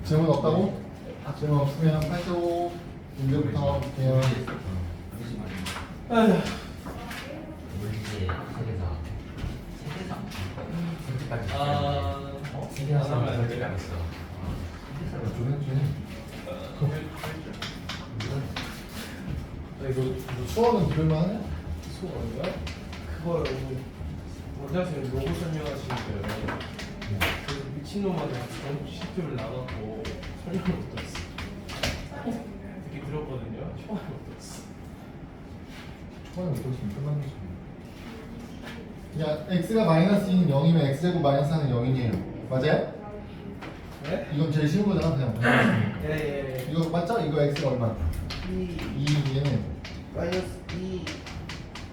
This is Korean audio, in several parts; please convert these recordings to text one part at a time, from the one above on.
질문 없다고? 질문 없으면 85 문제부터 볼게요. 물리제 세계사 별게 안 했어. 좀 했지. 이거 수업은 들을만 하냐? 수업인가요? 그걸 원장선생님 로고 설명하시는데 그 미친놈한테 전부 CPU를 나갔고 설명을 못했어. 듣기 들었거든요. 처음에 못했어. 처음에 못했으면 끝난 거지. 야, x가 마이너스 2는 0이면 x제곱 마이너스 4는 0이에요. 맞아요? 네? 이건 제일 쉬운 거잖아, 그냥. 예. 이거 맞죠? 이거 x가 얼마? 2 얘는 마이너스 2.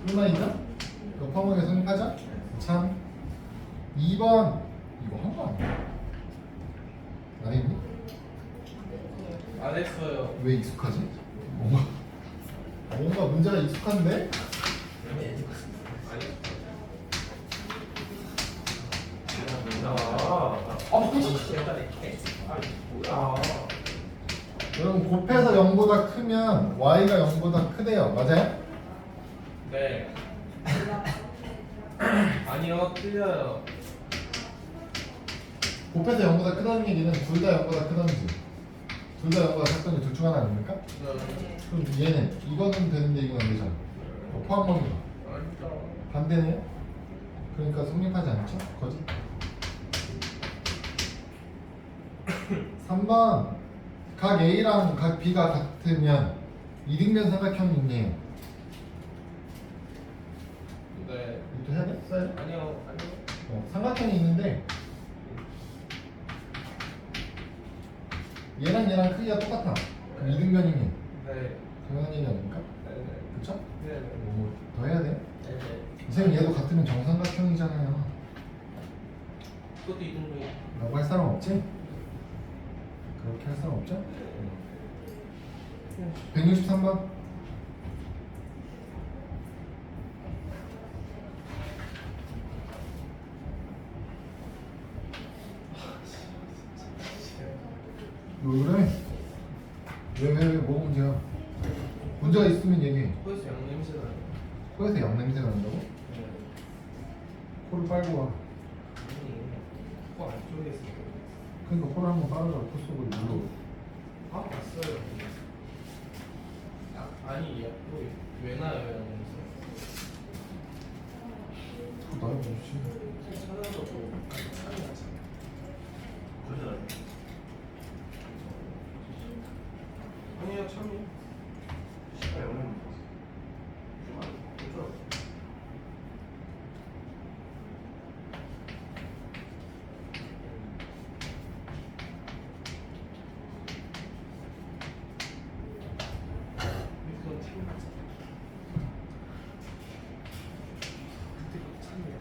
얼마인가? 이거 펌하게 성립하자. 참 2번 이거 한 거 아니야? 안 했니? 안 했어요. 왜 익숙하지? 뭔가 문제가 익숙한데? 여러분 곱해서 0보다 크면 y가 0보다 크대요. 맞아요? 네. 아니요, 틀려요. 곱해서 0보다 크다는 얘기는 둘 다 0보다 크다는지 둘 다 0보다 작다는지 둘 중 하나 아닙니까? 그럼 얘는 이거는 되는데 이건 안 되잖아. 포함범위가 반대네요? 그러니까 성립하지 않죠? 거짓. 3번 각 A랑 각 B가 같으면 이등변 삼각형이 있네요. 네. 이것도 해야 돼? 써야 돼? 아니요. 삼각형이 있는데 얘랑 얘랑 크기가 똑같아. 그럼 이등변이면 네. 당연한 얘기 아닙니까? 네네. 그쵸? 네네. 뭐 더 해야 돼? 네네. 선생님 얘도 같으면 정삼각형이잖아요. 그것도 이등분이. 라고 할 사람 없지? 그렇게 할 사람 없죠? 163번 왜 그래? 왜 뭐 문제야? 문제가 있으면 얘기해. 코에서 양 냄새 나요. 코에서 양 냄새가 난다고? 네. 코를 빨고 와. 아니, 코 안쪽에 있어요. 그러니까 코를 한번 빨아라. 코 속을 눌러. 아, 봤어요. 아니, 왜 나요, 양 냄새? 그거 나를 보지. 찾아서 뭐 참이 나잖아. 아니요, 참이. 시발 오늘 이건 참이 나잖아. 그때 그 참이야.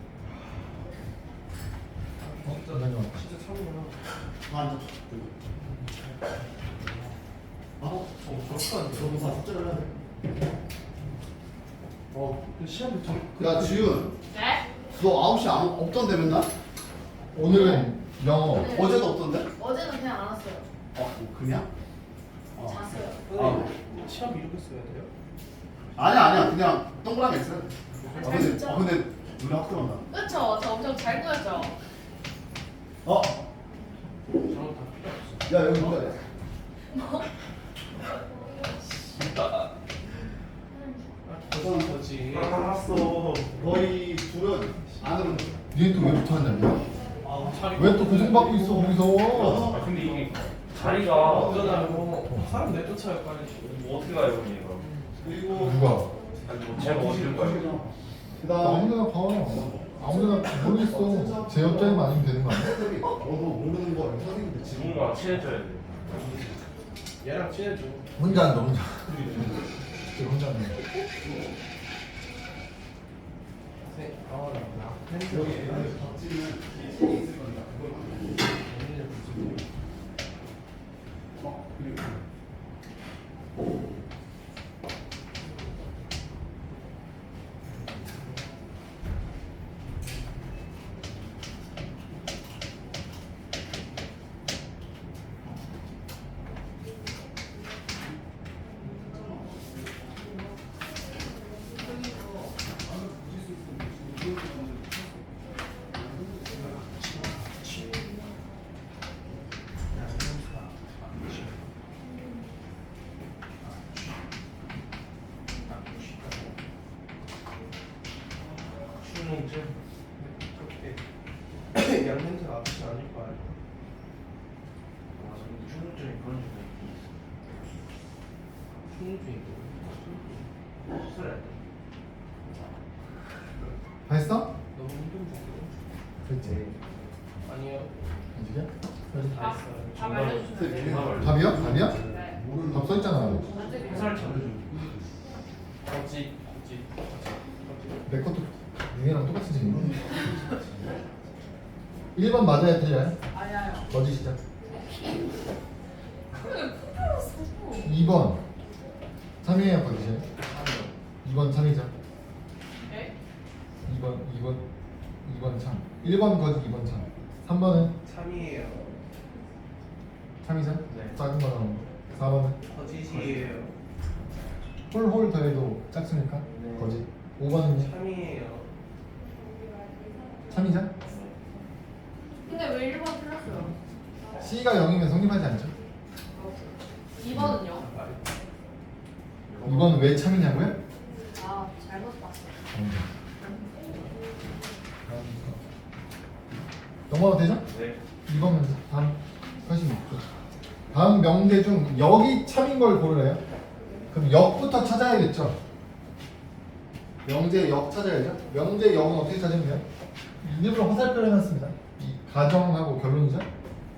진짜 다녀왔다. 진짜 참이구나. 앉아. 저거 저거 다 숫자를 해야 돼. 그 시험도 좀. 야, 지윤. 네? 너 9시 없던데 맨날? 오늘은 영어. 어제도 없던데? 어제는 그냥 안 왔어요. 뭐 그냥? 잤어요. 시험 이렇게 써야 돼요? 아니야. 그냥 동그라미 X. 잘 진짜. 근데 눈에 확 들어온다. 그쵸? 저 엄청 잘 꾸몄죠? 저는 다 필요 없어. 야, 여기 누가 돼? 그건 거지. 알았어. 너희 둘은 안으로. 니네 또왜 붙었냐? 자리. 왜 또 고생받고 있어 거기서? 근데 이게 자리가 어쩌다고 사람 내쫓아요 빨리. 뭐 어떻게 가요, 그럼 얘가? 그리고 누가? 아니 뭐 제가 어디를 가요? 그다음 아무데나 가. 아무데나 모르겠어. 제 옆자리만 아니면 되는 거 아니야? 너도 모르는 거 선생님들 지금 누군가 친해져야 돼. 얘랑 친해져. 혼자 한다 혼자. 진짜 혼자 한다. 여기 애들 박지는 책이 있을 겁니다. 그리고 중이고. 그래. 다 했어? 너무 힘든 중. 됐지? 아니요. 움직여? 다 했어요. 답 알려주시면 돼요. 정답을. 답이요? 답이요? 네. 모르는 답 써있잖아. 완전히 해설 참. 거지. 내 것도 니네랑 똑같은 질문. 1번 맞아야 틀려요? 아니요. 거짓이죠. 그래, 풀었어. 2번 3이에요 거짓이에요? 2번 3이죠. 네? 2번 참. 1번 거짓 2번 참. 3번은 3이에요. 3이죠? 네. 작은 거 나오는 거. 4번은 거짓이에요. 홀 더해도 작습니까? 네. 거짓. 5번은요? 3이에요. 3이죠? 근데 왜 1번 틀렸어요? C가 0이면 성립하지 않죠? 2번은요? 2번 왜 참이냐고요? 아, 잘못 봤어요. 넘어가도 되죠? 네. 2번 문제 다음 86조. 다음 명제 중 역이 참인 걸 고르래요. 그럼 역부터 찾아야겠죠. 명제 역 찾아야죠. 명제 역은 어떻게 찾으면 돼요? 일부러 화살표 해놨습니다. 이 가정하고 결론이죠.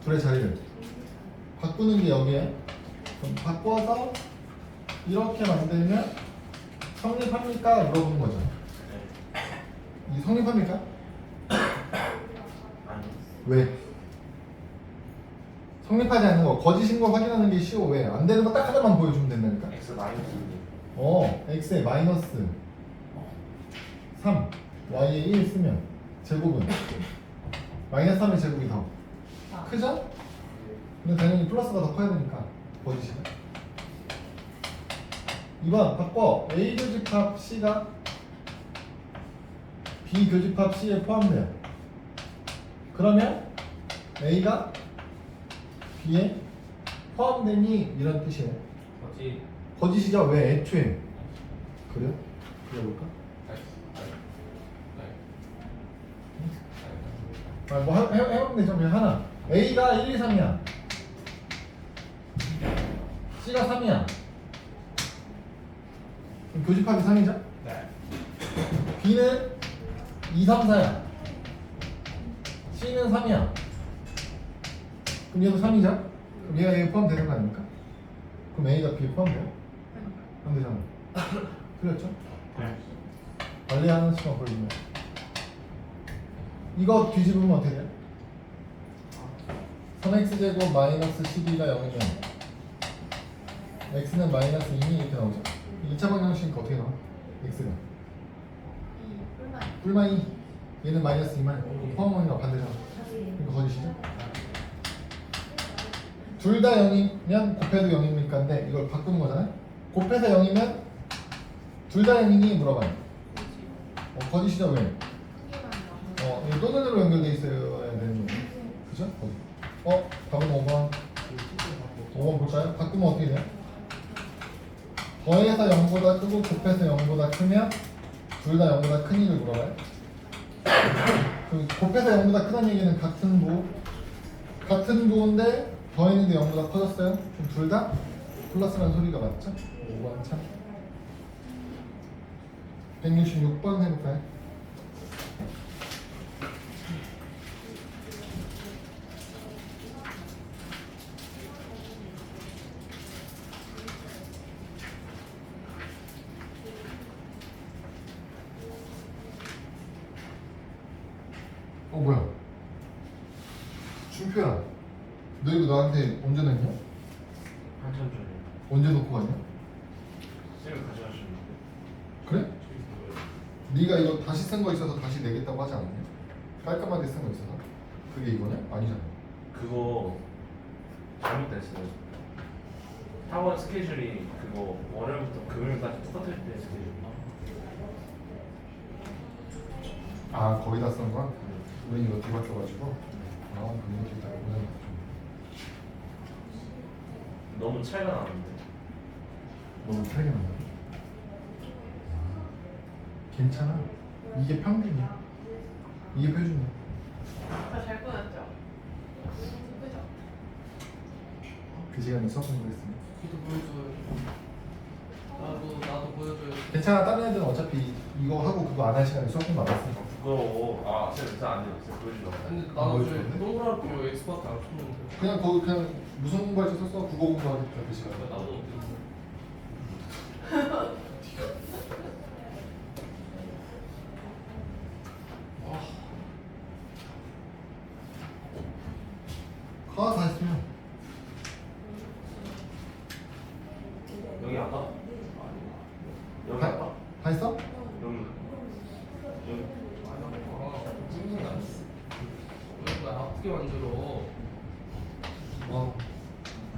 둘의 자리를 바꾸는 게 여기에. 그럼 바꿔서 이렇게 만들면 성립합니까? 물어보는 거죠. 네. 이 성립합니까? 아니. 왜? 성립하지 않는 거, 거짓인 거 확인하는 게 쉬워. 왜? 안 되는 거 딱 하나만 보여주면 된다니까. X 마이너스. x에 마이너스 3, y에 1 쓰면 제곱은 마이너스 3의 제곱이 더 크죠? 근데 당연히 플러스가 더 커야 되니까 거짓이네. 2번 바꿔. A 교집합 C가 B 교집합 C에 포함돼요. 그러면 A가 B에 포함되니 이런 뜻이에요. 거짓. 거짓이죠? 왜 애초에? 그래요? 그려볼까? 아, 뭐 해보면 되죠. 그냥 하나. A가 1, 2, 3이야. C가 3이야. 그럼 교집합이 3이죠? 네. B는 2, 3, 4야. C는 3이야. 그럼 얘도 3이죠? 그럼 얘가 여기 포함되는 거 아닙니까? 그럼 A가 B에 포함돼요? 안 되잖아. 틀렸죠? 네. 관리하는 시간 걸리면 이거 뒤집으면 어떻게 돼요? 3x제곱 마이너스 12가 0이면 x는 마이너스 2니 이렇게 나오죠. 2차 방정식이니까 어떻게 나와? x가 2, 뿔만. 뿔만 2, 얘는 마이너스 2만 포함원이랑 반대잖아. 그러니까 거짓이죠? 둘 다 0이면 곱해도 0입니까인데 이걸 바꾸는 거잖아요. 곱해서 0이면 둘 다 0이니 물어봐요. 거짓이죠? 왜? 이거 또는으로 연결돼 있어야 되는 거죠. 그죠? 답은 5번. 5번 볼까요? 바꾸면 어떻게 돼요? 더해서 0보다 크고 곱해서 0보다 크면 둘 다 0보다 큰 이를 물어봐요. 그 곱해서 0보다 크다는 얘기는 같은 부인데 더했는데 0보다 커졌어요? 그럼 둘 다 플러스라는 소리가 맞죠? 5번 참. 166번 해볼까요? 뭐야? 준표야, 너 이거 나한테 언제 냈냐? 한참 전에. 언제 놓고 갔냐? 쌤이 가져가셨는데. 그래? 네가 이거 다시 쓴 거 있어서 다시 내겠다고 하지 않았냐? 깔끔하게 쓴 거 있어서? 그게 이거냐? 아니잖아. 그거 잘못됐어요. 학원 스케줄이 그거 월요일부터 금요일까지 똑같을 때 스케줄. 아, 거기다 쓴 거야? 우리 이거 뒤바뀌어가지고. 그게 진짜 고생. 너무 차이가 나는데. 너무 차이가 난다. 괜찮아. 이게 평균이야. 이게 표준이야. 잘 끊었죠? 그죠? 그 시간에 수업 공부했으면. 저도 보여줘요. 나도 보여줘요. 괜찮아. 다른 애들은 어차피 이거 하고 그거 안 할 시간에 수업 좀 많았으니까. 부끄러워. 아 진짜 안 돼. 진짜 보여주려. 근데 아, 나도 보여줘야 돼? 동그랗게 엑스파트 안 쳤는데. 그냥 거기 그냥 무슨 공부할 때 썼어? 국어 공부할 때 시간. 나도 다 했으면 여기 아까? 여기 다, 아까? 다 했어? 여기. 여기. 생각이 안 났어. 왜 아프게 만들어?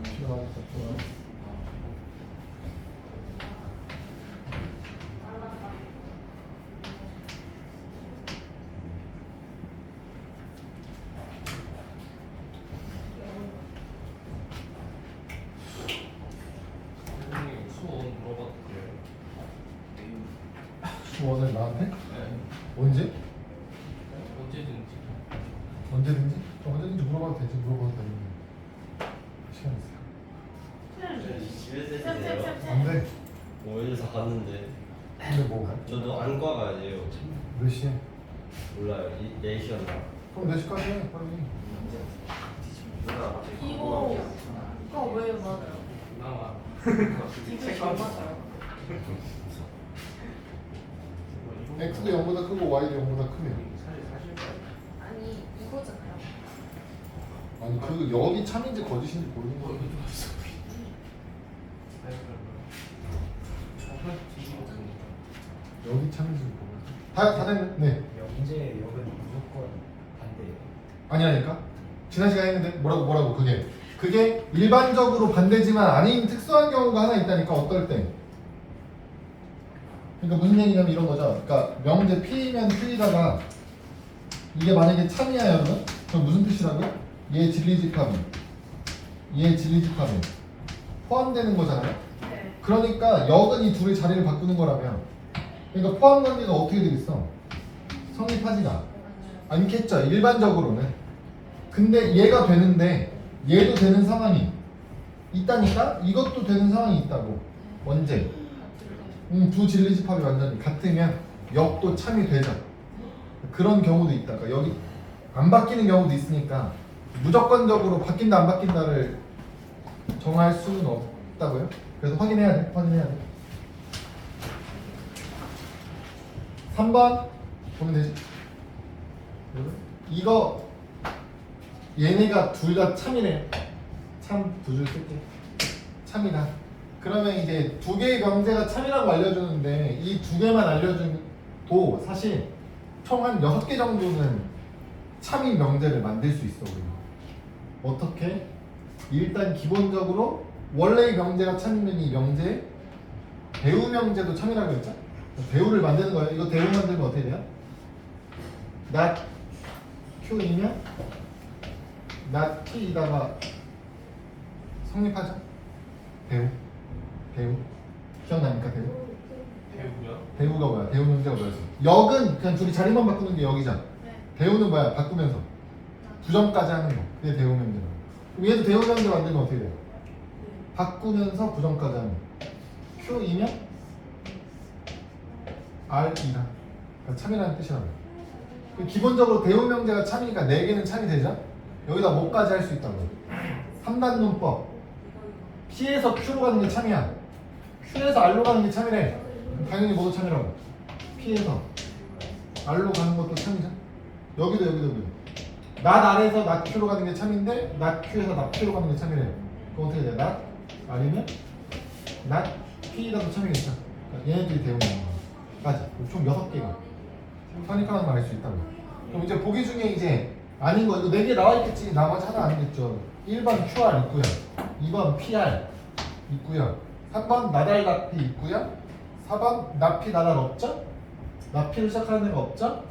피곤하겠다. 피곤하겠다. 선생님 수원 물어봐도 돼요? 수원을 나한테? 네. 언제? 언제든지. 언제든지? 언제든지 물어봐도 되지. 물어봐도 되는데 시간 있어. 집에서 해주세요. 안 돼. 오면서 갔는데 근데 뭐? 저도 안과 가야 돼요. 몇 시에? 몰라요. 4시였나? 그럼 4시까지 해. 빨리. 누나 갑자기 이거 왜 맞아요? 나와. 이거 잘 맞아요. x도 0보다 크고 y도 0보다 크면 사실 아니 이거잖아요. 아니 그 여기 참인지 거짓인지 모르는 이거 거야. 좀 있어. 여기 참인지 모르는 다 됐네. 네. 영재 역은 무조건 반대예요. 아니라니까. 지난 시간에 했는데 뭐라고 그게 일반적으로 반대지만 아닌 특수한 경우가 하나 있다니까. 어떨 때? 그러니까 무슨 얘기냐면 이런 거죠. 그러니까 명제 P면 Q이다가 이게 만약에 참이야 여러분? 그럼 무슨 뜻이라고요? 얘 진리집합이 포함되는 거잖아요. 네. 그러니까 역은 이 둘의 자리를 바꾸는 거라면 그러니까 포함 관계가 어떻게 되겠어? 성립하지가 않겠죠 일반적으로는. 근데 얘가 되는데 얘도 되는 상황이 있다니까. 이것도 되는 상황이 있다고. 언제? 두 진리집합이 완전히 같으면 역도 참이 되죠. 그런 경우도 있다. 그러니까 여기 안 바뀌는 경우도 있으니까 무조건적으로 바뀐다 안 바뀐다를 정할 수는 없다고요. 그래서 확인해야 돼. 3번 보면 되지. 이거 얘네가 둘 다 참이래. 참 두 줄 쓸게. 참이다. 그러면 이제 두 개의 명제가 참이라고 알려주는데 이 두 개만 알려줘도 사실 총 한 6개 정도는 참인 명제를 만들 수 있어. 우리가. 어떻게? 일단 기본적으로 원래의 명제가 참이면 이 명제 배우 명제도 참이라고 했죠? 배우를 만드는 거예요. 이거 배우 만들면 어떻게 돼요? not q이면 not p이다가 성립하죠? 배우 기억납니까? 배우야? 배우가 뭐야? 배우 명제가 뭐였어? 역은 그냥 둘이 자리만 바꾸는 게 역이잖아. 네. 배우는 뭐야? 바꾸면서 부정까지 하는 거. 그게 배우 명제라. 그럼 얘도 배우 명제 만들면 어떻게 돼요? 바꾸면서 부정까지 하는 거. q이면 r이다. 그러니까 참이라는 뜻이라고. 기본적으로 배우 명제가 참이니까 4개는 참이 되죠? 여기다 뭐까지 할 수 있다고. 3단 논법. P에서 Q로 가는 게 참이야. Q에서 R로 가는 게 참이래. 당연히 모두 참이라고. P에서 R로 가는 것도 참이죠. 여기도. not R에서 not Q로 가는 게 참인데 not Q에서 not P로 가는 게 참이래요. 그럼 어떻게 돼? not R이면 not P라도 참이겠죠. 그러니까 얘네들이 대우는 거까지. 총 6개가 선입관을 알 수 있다고. 그럼 이제 보기 중에 이제 아닌 거 이거 4개 나와 있겠지. 나머지 하나 아니겠죠. 1번 QR 있고요. 2번 PR 있고요. 3번 나달 나피 있고요. 4번 나피 나달 없죠? 나피로 시작하는 애가 없죠?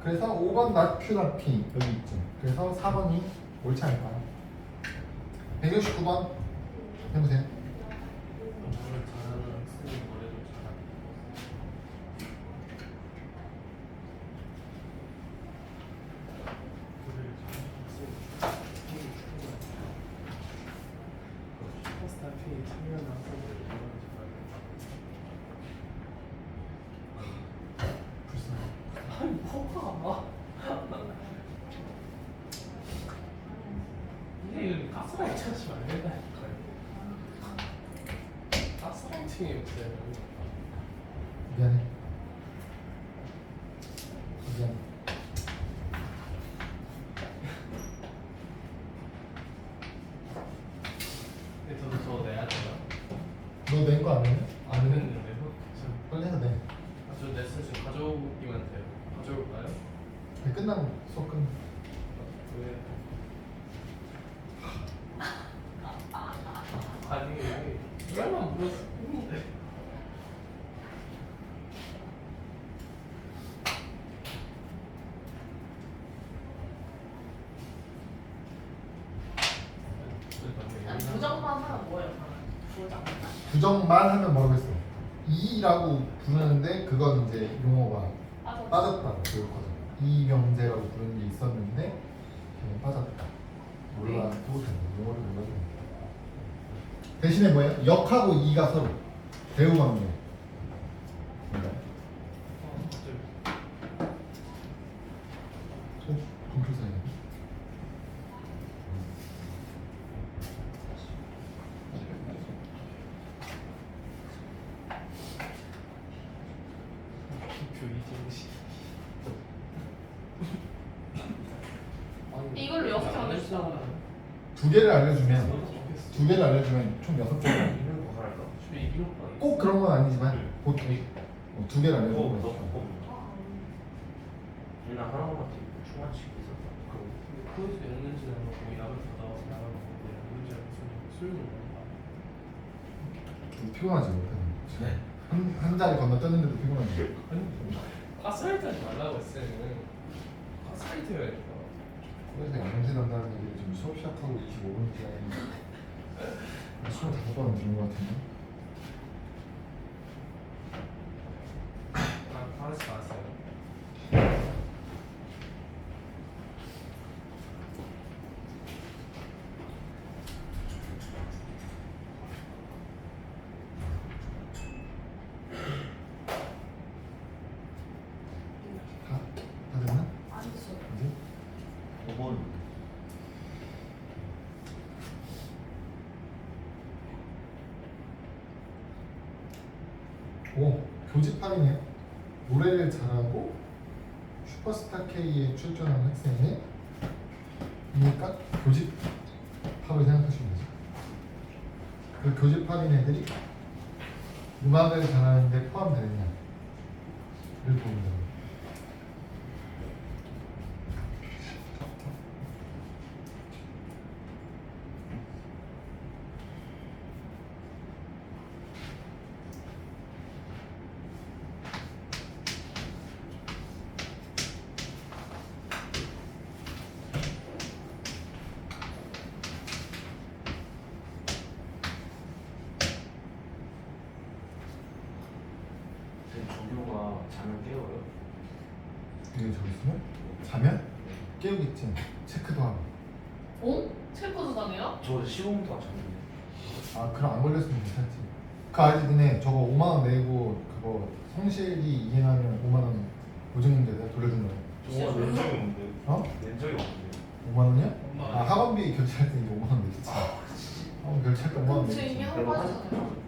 그래서 5번 나큐 나피 여기 있죠. 그래서 4번이 옳지 않을까요? 169번 해보세요. 공부를 잘하는 학생이 노래도 잘하고. 슈퍼스타 P에 참여한 학생들이 노래를 잘하는 가스라이팅 하지 말랬다니까요. 가스라이팅이 없어요. 미안해. 미안해. 근데 저도 저 내야 돼요. 너 낸 거 안 했냐? 안 했는데요. 빨리 해서 내. 저 레슨 좀 가져오기만 돼요. 가져올까요? 끝나고 수업 끝나. 왜? 아니 이말만 물었는데. 부정만 하면 뭐예요? 부정. 부정만 하면 뭐라고 했어? 이라고 부르는데 그건 이제 용어가 빠졌다 그거거든. 이명제라고 부르는 게 있었는데 걔는 빠졌다. 몰라도 된다. 용어를 몰라도 된다. 대신에 뭐예요? 역하고 이가 서로 대우관계. 공표 사이. 이정식. 이걸로 여섯 개 만들 수 있나? 두 개를 알려주면 총 6개. 이런 거 할까? 꼭 그런 건 아니지만 보통 두 개를 너 알려주면 너 얘나 하나만 같은 충만 치고 있었다. 코에서 연는지 안 먹고 약을 받아 와서 나가는 건데 연는지 무슨 술 먹는 피곤하지 못해. 한 자리 건너 떴는데도 피곤하지. 가스라이트 하지 말라고 했어요. 가스라이트 해야겠다. 그래서 양세 담당하는 얘기를 지금 수업 시작하고 25분째 25번 들은 것 같은데. 하나씩 나왔어요. 다 됐나? 아니 저. 이제? 5번. 오, 교집합이네요. 노래를 잘하고 슈퍼스타 K에 출전하는 학생이 이니까 교집합을 생각하시면 되죠. 그 교집합인 애들이 음악을 잘하는데 포함되느냐를 보는 거예요. 정규가 자면 깨워요. 이게 저기 있으면 자면 깨우겠지. 체크도 하고. 어? 체크도 당해요? 저 15분도 안 잤는데. 아 그럼 안 걸렸으면 괜찮지. 그 알지 니네 저거 5만 원 내고 그거 성실히 이행하면 5만 원 보증 문제 내가 돌려준 거야. 저거 낸 적이 없는데. 어? 낸 적이 없는데. 5만 원이야? 5만 원. 아 학원비 결제할 때 이제 5만 원 내겠지. 학원 결제할 때 5만 원 그럼 저 이미 내겠지. 하고 하잖아요.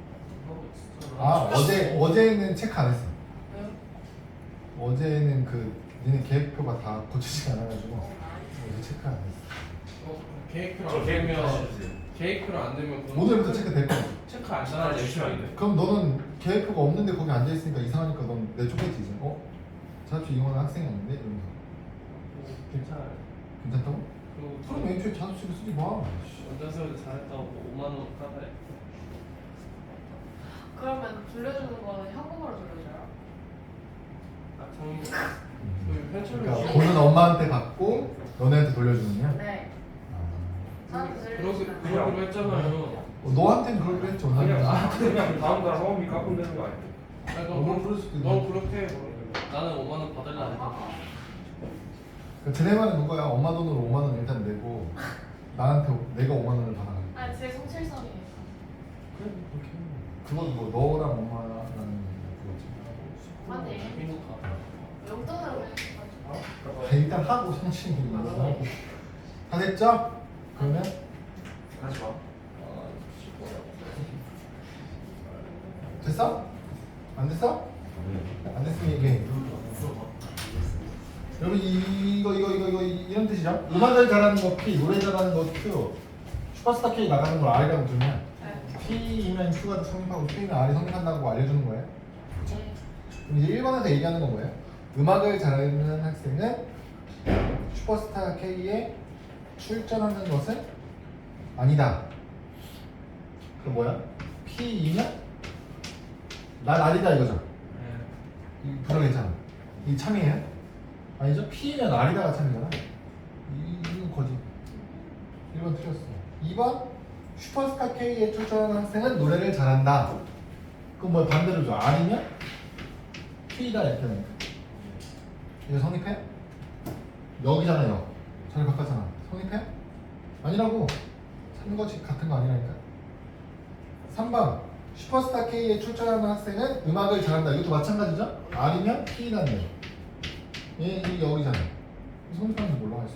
아 어제는 체크 안 했어. 왜요? 어제는 그 니네 계획표가 다 고치지 않아가지고 어제 체크 안 했어. 계획표를 저 안 계획 내면 다시 주세요. 계획표를 안 내면 그건 오늘부터 체크 될 거야. 체크 안 나는 내시면 그럼 너는 계획표가 없는데 거기 앉아 있으니까 이상하니까 넌 내쫓겠지 이제. 자주 이용하는 학생이 아닌데 이러면서. 괜찮아요. 괜찮다고? 그리고 그럼 애초에 자습실을 쓰지 마. 원장쌤한테 잘했다고 5만 원 까다해. 그러면 돌려주는 거는 현금으로 돌려줘요? 아 참. 그 현찰로. 그러니까 돈은 엄마한테 받고 너네한테 돌려주느냐? 네. 아. 저한테 그러기로 돌려주시나요? 했잖아요. 너한테는 그러기로 했지 그냥 다음 달 학원비 깎으면 되는 거 아니야? 아니, 넌 그럴 수도 있네. 넌 그렇게 해. 나는 5만 원 받을라 했다. 그러니까 쟤네 말은 그거야. 엄마 돈으로 5만 원 일단 내고 나한테 내가 5만 원을 받아가. 아니 제 성실성이에요. 그래 그렇게 해. 그건 뭐 너랑 엄마랑 그거지. 맞네. 민국 가. 용돈으로 그냥 일단 하고 성실히 하고 다 됐죠? 그러면 됐어? 안 됐어? 안 됐으면 얘기해. 여러분 이거 이런 뜻이죠? 음악을 잘하는 거 P, 노래 잘하는 거 Q, 슈퍼스타 K 나가는 걸 R이라고 주면 P이면 Q가 성립하고 Q이면 R이 성립한다고 알려주는 거예요. 그럼 이제 1번에서 얘기하는 건 뭐예요? 음악을 잘하는 학생은 슈퍼스타 K에 출전하는 것은 아니다. 그 뭐야? P이면 난 아니다 이거죠? 이 불어 괜찮아. 이 참이에요? 아니죠? P면 R이다가 참이잖아. 이건 거짓. 1번 틀렸어. 2번 슈퍼스타 K에 출전하는 학생은 노래를 잘한다. 그럼 뭐 반대로죠. R이면 P다 이렇게 하니까. 이거 성립해? 여기잖아요. 잘 바꿨잖아. 성립해? 아니라고. 찾는 거지 같은 거 아니라니까. 3번 슈퍼스타 K에 출전하는 학생은 음악을 잘한다. 이것도 마찬가지죠? R이면 P다네요. 얘 여기잖아. 성립하는지 몰라 할 수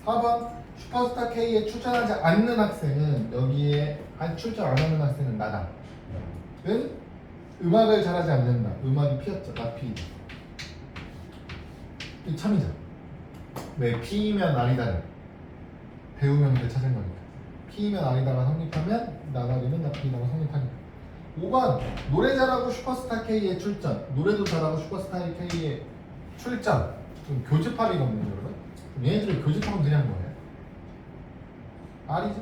없어. 4번 슈퍼스타 K에 출전하지 않는 학생은 여기에 출전 안 하는 학생은 나다. 은 음악을 잘하지 않는다. 음악이 P였죠. 나 P. 이 참이죠. 왜 P면 R이다를 배우면 돼 찾은 거니까. P면 R이다가 성립하면 나다리면 나 P다가 성립하니까. 5번 노래 잘하고 슈퍼스타 K에 출전. 노래도 잘하고 슈퍼스타 K에 출전. 좀 교집합이거든요, 여러분. 그럼 얘네들이 교집합은 그냥 뭐예요? R이죠.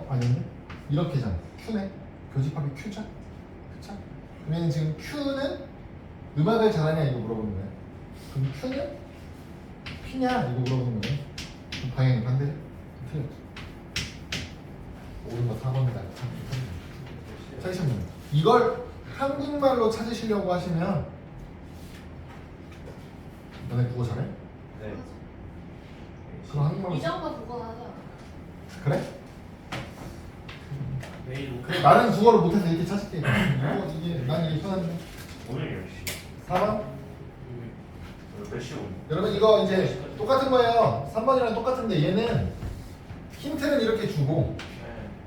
아니네. 이렇게잖아. Q네. 교집합이 Q죠. 그쵸? 그러면 지금 Q는 음악을 잘하냐 이거 물어보는 거예요. 그럼 Q는 P냐 이거 물어보는 거예요. 그럼 방향이 반대죠? 틀렸죠. 옳은 거 4번이다. 찾으셨나요? 이걸 한국말로 찾으시려고 하시면 너네 국어 잘해? 네. 그럼 한국말로 이장과 국어 하자. 그래? 내일 그래 나는 국어를 못해서 이렇게 찾을게. 이게 난 이게 편한데. 오늘 10시. 4번? 몇 시 오니? 여러분 이거 이제 똑같은 거예요. 3번이랑 똑같은데 얘는 힌트는 이렇게 주고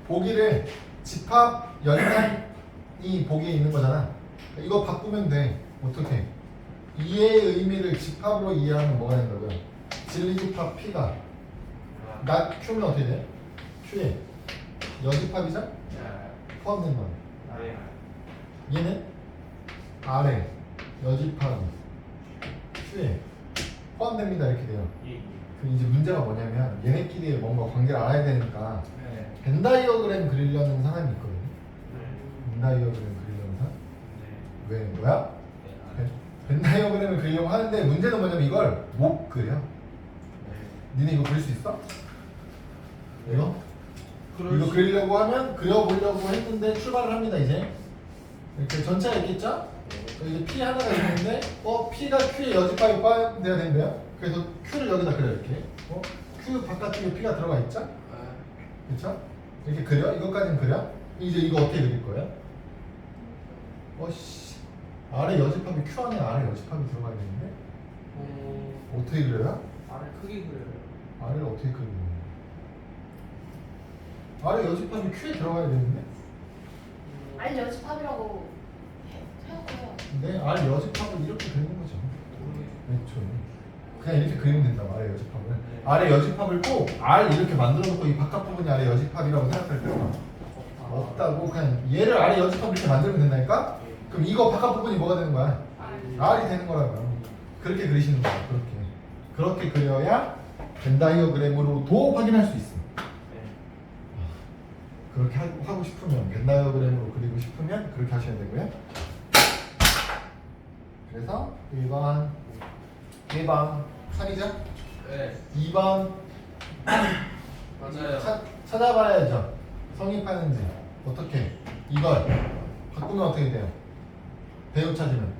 보기를 집합 연산이 보기에 있는 거잖아. 이거 바꾸면 돼. 어떻게? 이의 의미를 집합으로 이해하면 뭐가 된다고요? 진리집합 P가 나 Q면 어떻게 돼? Q에 여집합이죠? 포함된 거. 얘는 R에 여집합 Q에 포함됩니다 이렇게 돼요. 그 이제 문제가 뭐냐면 얘네끼리의 뭔가 관계를 알아야 되니까 벤 다이어그램 그리려는 사람이 있거든요. 벤 다이어그램 그리려는 사람? 왜 뭐야? 벤 다이어그램을 그리려고 하는데 문제는 뭐냐면 이걸 못 그려. 니네 이거 그릴 수 있어? 이거? 이거 그리려고 하면 그려보려고 했는데 출발을 합니다 이제. 이렇게 전체가 있겠죠? 이제 P 하나가 있는데 P가 Q의 여집합이 포함돼야 된대요. 그래서 Q를 여기다 그려 이렇게. Q 바깥쪽에 P가 들어가 있죠? 그렇죠? 이렇게 그려? 이것까지는 그려? 이제 이거 어떻게 그릴 거예요? 아래 여집합이 Q 안에 아래 여집합이 들어가야 되는데 어떻게 그려요? 아래 크게 그려요. 아래를 어떻게 그리는 거예요? 아래 여집합이 Q에 들어가야 되는데 알 여집합이라고 해놓고요. 근데 아래 여집합을 이렇게 그리는 거죠. 애초에 그냥 이렇게 그리면 된다고 아래 여집합을. 아래 여집합을 꼭 R 이렇게 만들어 놓고 이 바깥 부분이 아래 여집합이라고 생각할 필요가 없다고. 그냥 얘를 아래 여집합 이렇게 만들면 된다니까? 그럼 이거 바깥 부분이 뭐가 되는 거야? R이 되는 거라고요. 그렇게 그리시는 거예요. 그렇게 그려야 벤 다이어그램으로도 확인할 수 있습니다. 그렇게 하고 싶으면 벤 다이어그램으로 그리고 싶으면 그렇게 하셔야 되고요. 그래서 1번 3이죠? 네. 2번 맞아요. 찾아봐야죠. 성립하는지. 어떻게? 이걸 바꾸면 어떻게 돼요? 배우 찾으면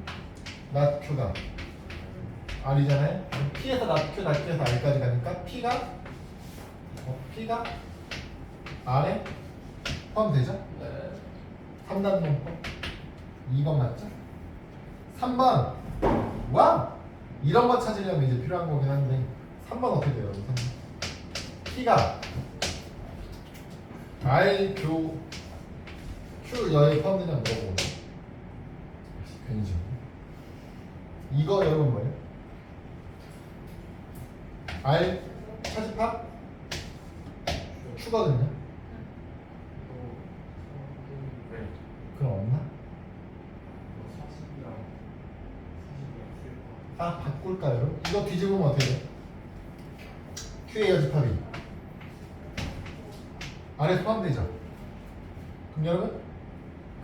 not Q가 R이잖아요? P에서 not Q, not Q에서 R까지 가니까 P가 R에 포함되죠? 네. 3단 논법 2번 맞죠? 3번 와! 이런 거 찾으려면 이제 필요한 거긴 한데 3번 어떻게 돼요? 3번. P가 R 교 Q 여에 포함되냐 물어보고 괜히죠. 이거 여러분 뭐예요? R 차집합 Q거든요. 네. 그럼 없나? 아 바꿀까요? 여러분? 이거 뒤집으면 어떻게 돼요? Q의 여집합이 R에 포함되죠? 그럼 여러분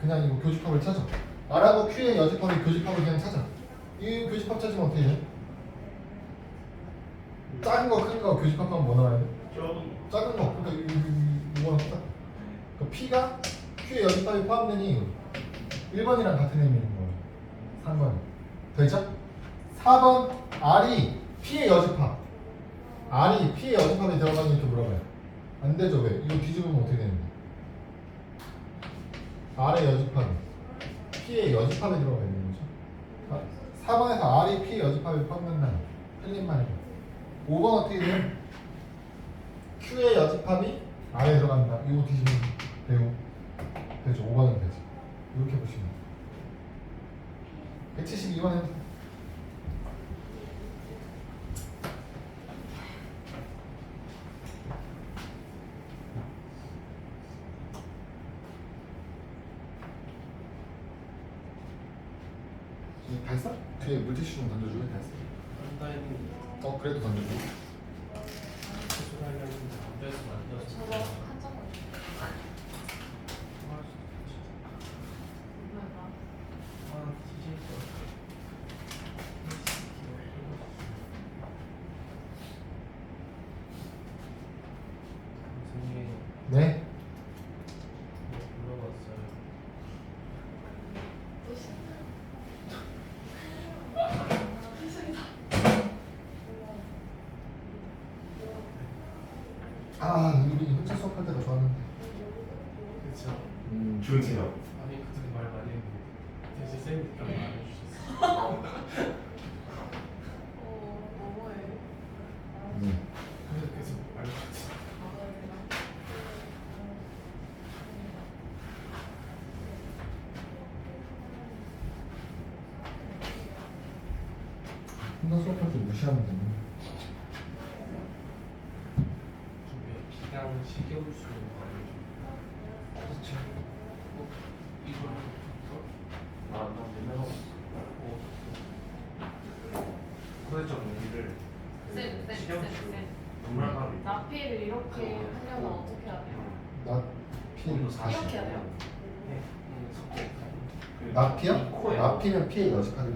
그냥 이거 교집합을 찾아. R하고 Q의 여집합의 교집합을 그냥 찾아. 이 교집합 찾으면 어떻게 돼? 작은 거 큰 거 교집합하면 뭐 나와야 돼? 작은 거. 그러니까 이거랑 똑같아. 그러니까 P가 Q의 여집합이 포함되니 1번이랑 같은 의미인 거예요. 3번 되죠? 4번 R이 P의 여집합. R이 P의 여집합에 들어가니 이렇게 물어봐요. 안 되죠. 왜? 이거 뒤집으면 어떻게 되는데? R의 여집합이 P의 여집합에 들어가 있는 거죠. 4번에서 R이 P의 여집합에 포함된다. 틀린 말이죠. 5번 어떻게 돼요? Q의 여집합이 R에 들어간다. 이거 뒤집으면 돼요. 되죠. 5번은 되죠. 이렇게 보시면 172번 해보세요. 다 했어? 뒤에 물티슈 좀 던져주게. 다 했어? 한다 했는데 그래도 던져줘. 수술 하려고 했는데 안 됐으면 안 됐어. 저거 한장 네. 아, 우리 혼자 수업할 때가 좋았는데. 그렇죠. 주은이요. 아니 그때 말 많이 했는데 대신 쌤이 답을 안 해주셨어. 뭐해? 그래서 계속 말했지. 혼자 수업할 때 무시하면 되네. 비강 시겨울수 말해줘. 그렇죠. 이거 나 맨날 하고 있어. 코레점 얘기를 쌤. 정말하고 나피를 이렇게 하려면 어떻게 해야 돼요? 나 P. 40. 이렇게 해야 돼요? 나피요? 코에 나피면 P의 여집합이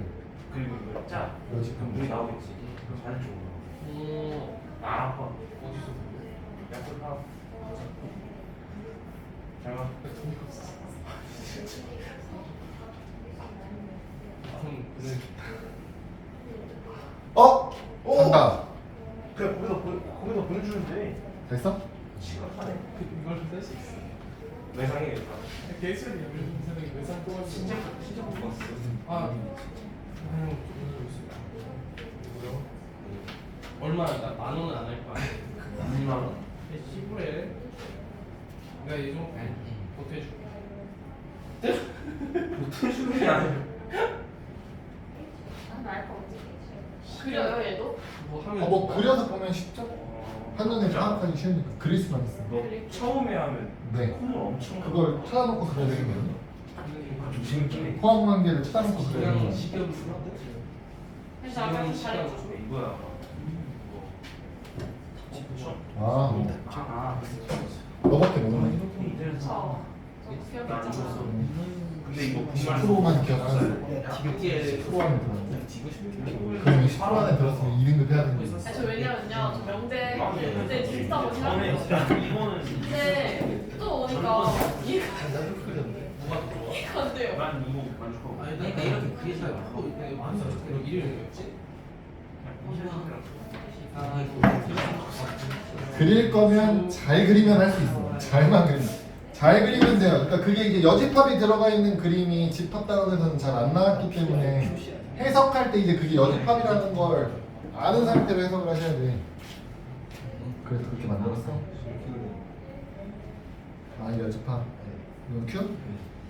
그리고 이거 짜. 여집합. 그럼 물이 나오겠지. 그럼 반대쪽으로. 나랑 봐. 어디서 보여? 약간 봐. 잘 봐. 그래. 간다. 그래 거기서 보내주면 돼. 됐어? 시각하네. 이걸 뺄 수 있어. 외상이겠다. 개소리야. 선생님 외상 또 하지. 진짜 못 봤어. 아, 그냥 뭐요? 얼마? 나 10,000원은 안 할 거야. 2만 원. 15에 내가 이 정도 보태줄게. 못해주는 게 아니야. 난알거 없지. 그려요 얘도? 뭐 하면 뭐 그려서 보면 쉽죠? 한눈에 진짜? 파악하기 쉬우니까 그릴 수만 있어. 너 처음에 하면 네. 콧물 엄청 그걸 찾아놓고 그려야 되는 거예요. 좀 재밌긴 해. 포함 관계를 찾아놓고 그려야 되는 그냥 거예요. 시계로 그래서 아까 좀 잘했죠. 이거야. 아, 너밖에 모르네. 인터넷에서 저 나 기억했잖아. 줬어. 근데 이거 10%만 기억하세요. 이게 10% 안에 들었는데. 그럼 10% 안에 들었으면 2등급 해야 되는 거예요. 저 왜냐면요, 저 명대 그때 비슷하고 처음에 생각했어요. 이거는 근데 또 오니까 이해가 뭐가 더 좋아? 이해가 안 돼요. 난 이거 만족하고. 아니 그러니까 이렇게 그게 잘 하고 있는 거 이거 이름이 뭐였지? 그릴 거면 잘 그리면 할 수 있어. 잘만 그리면. 잘 그리면 돼요. 그러니까 그게 이제 여집합이 들어가 있는 그림이 집합다운에서는 잘 안 나왔기 때문에 해석할 때 이제 그게 여집합이라는 걸 아는 상태로 해석을 하셔야 돼. 그래서 그렇게 만들었어. 아니 여집합. 이건 Q?